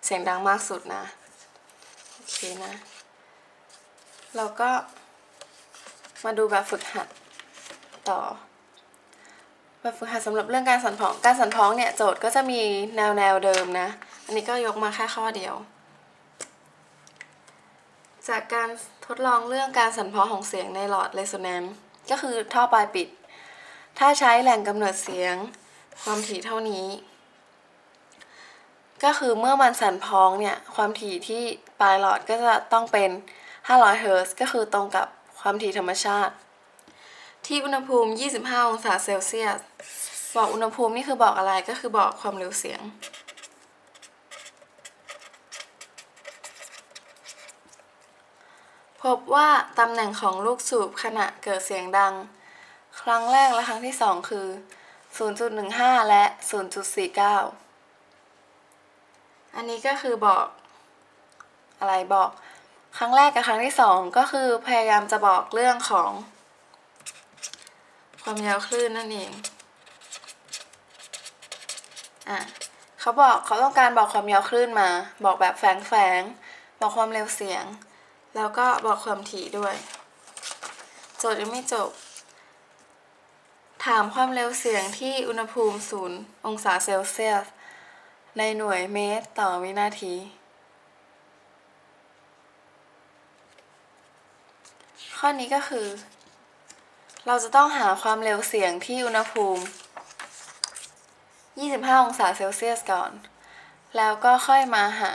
เสียงดังมากสุดนะโอเคนะเราก็มาดูแบบฝึกหัดต่อแบบฝึกหัดสำหรับเรื่องการสั่นพ้องเนี่ยโจทย์ก็จะมีแนวเดิมนะอันนี้ก็ยกมาแค่ข้อเดียวจากการทดลองเรื่องการสั่นพ้องของเสียงในหลอดเรโซแนนซ์ก็คือท่อปลายปิดถ้าใช้แหล่งกำเนิดเสียงความถี่เท่านี้ก็คือเมื่อมันสั่นพ้องเนี่ยความถี่ที่ปลายหลอดก็จะต้องเป็น500เฮิร์ตซ์ก็คือตรงกับความถี่ธรรมชาติที่อุณหภูมิ25องศาเซลเซียสบอกอุณหภูมินี่คือบอกอะไรก็คือบอกความเร็วเสียงพบว่าตำแหน่งของลูกสูบขณะเกิดเสียงดังครั้งแรกและครั้งที่2คือ 0.15 และ 0.49 อันนี้ก็คือบอกอะไรบอกครั้งแรกกับครั้งที่2ก็คือพยายามจะบอกเรื่องของความยาวคลื่นนั่นเองเขาต้องการบอกความยาวคลื่นมาบอกแบบแฝงบอกความเร็วเสียงแล้วก็บอกความถี่ด้วยโจทย์ยังไม่จบถามความเร็วเสียงที่อุณหภูมิ0องศาเซลเซียสในหน่วยเมตรต่อวินาทีข้อนี้ก็คือเราจะต้องหาความเร็วเสียงที่อุณหภูมิ25องศาเซลเซียสก่อนแล้วก็ค่อยมาหา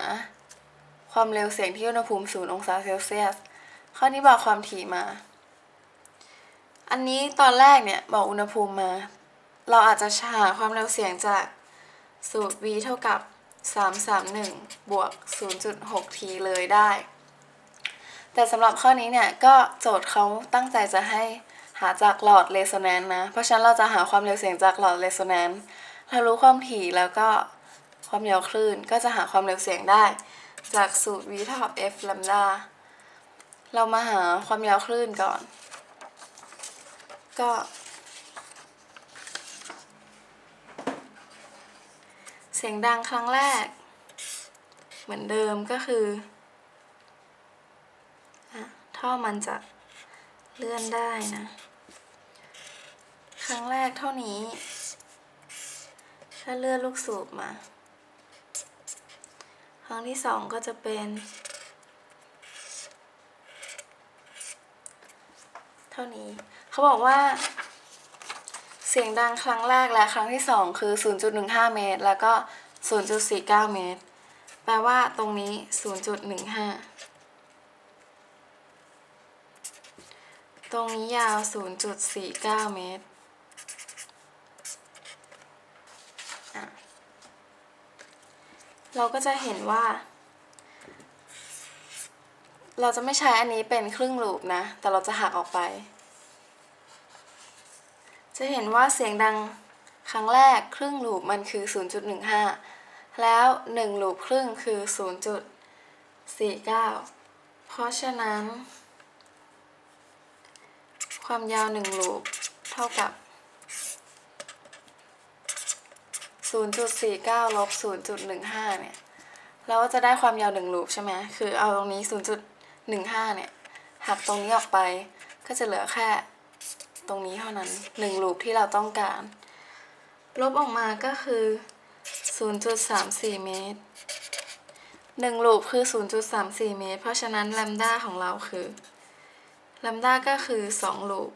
ความเร็วเสียงที่อุณหภูมิ0องศาเซลเซียสข้อนี้บอกความถี่มาอันนี้ตอนแรกเนี่ยบอกอุณหภูมิมาเราอาจจะหาความเร็วเสียงจากสูตร v เท่ากับ331บวก 0.6 t เลยได้แต่สำหรับข้อนี้เนี่ยก็โจทย์เขาตั้งใจจะให้หาจากหลอดเรโซแนนซ์นะเพราะฉะนั้นเราจะหาความเร็วเสียงจากหลอดเรโซแนนซ์เรารู้ความถี่แล้วก็ความยาวคลื่นก็จะหาความเร็วเสียงได้จากสูตร v เท่ากับ f แลมดาเรามาหาความยาวคลื่นก่อนก็เสียงดังครั้งแรกเหมือนเดิมก็คือท่อมันจะเลื่อนได้นะครั้งแรกเท่านี้ถ้าเลื่อนลูกสูบมาครั้งที่2ก็จะเป็นเท่านี้เขาบอกว่าเสียงดังครั้งแรกและครั้งที่2คือ 0.15 เมตรแล้วก็ 0.49 เมตรแปลว่าตรงนี้ 0.15 ตรงนี้ยาว 0.49 เมตรเราก็จะเห็นว่าเราจะไม่ใช้อันนี้เป็นครึ่งลูปนะแต่เราจะหักออกไปจะเห็นว่าเสียงดังครั้งแรกครึ่งลูปมันคือ 0.15 แล้ว1ลูปครึ่งคือ 0.49 เพราะฉะนั้นความยาว1ลูปเท่ากับ 0.49 ลบ 0.15 เนี่ยเราก็จะได้ความยาว1ลูปใช่ไหมคือเอาตรงนี้ 0.15 เนี่ยหักตรงนี้ออกไปก็จะเหลือแค่ตรงนี้เท่านั้น1ลูปที่เราต้องการลบออกมาก็คือ 0.34 เมตร1ลูปคือ 0.34 เมตรเพราะฉะนั้นแลมด้าของเราคือแลมด้าก็คือ2ลูป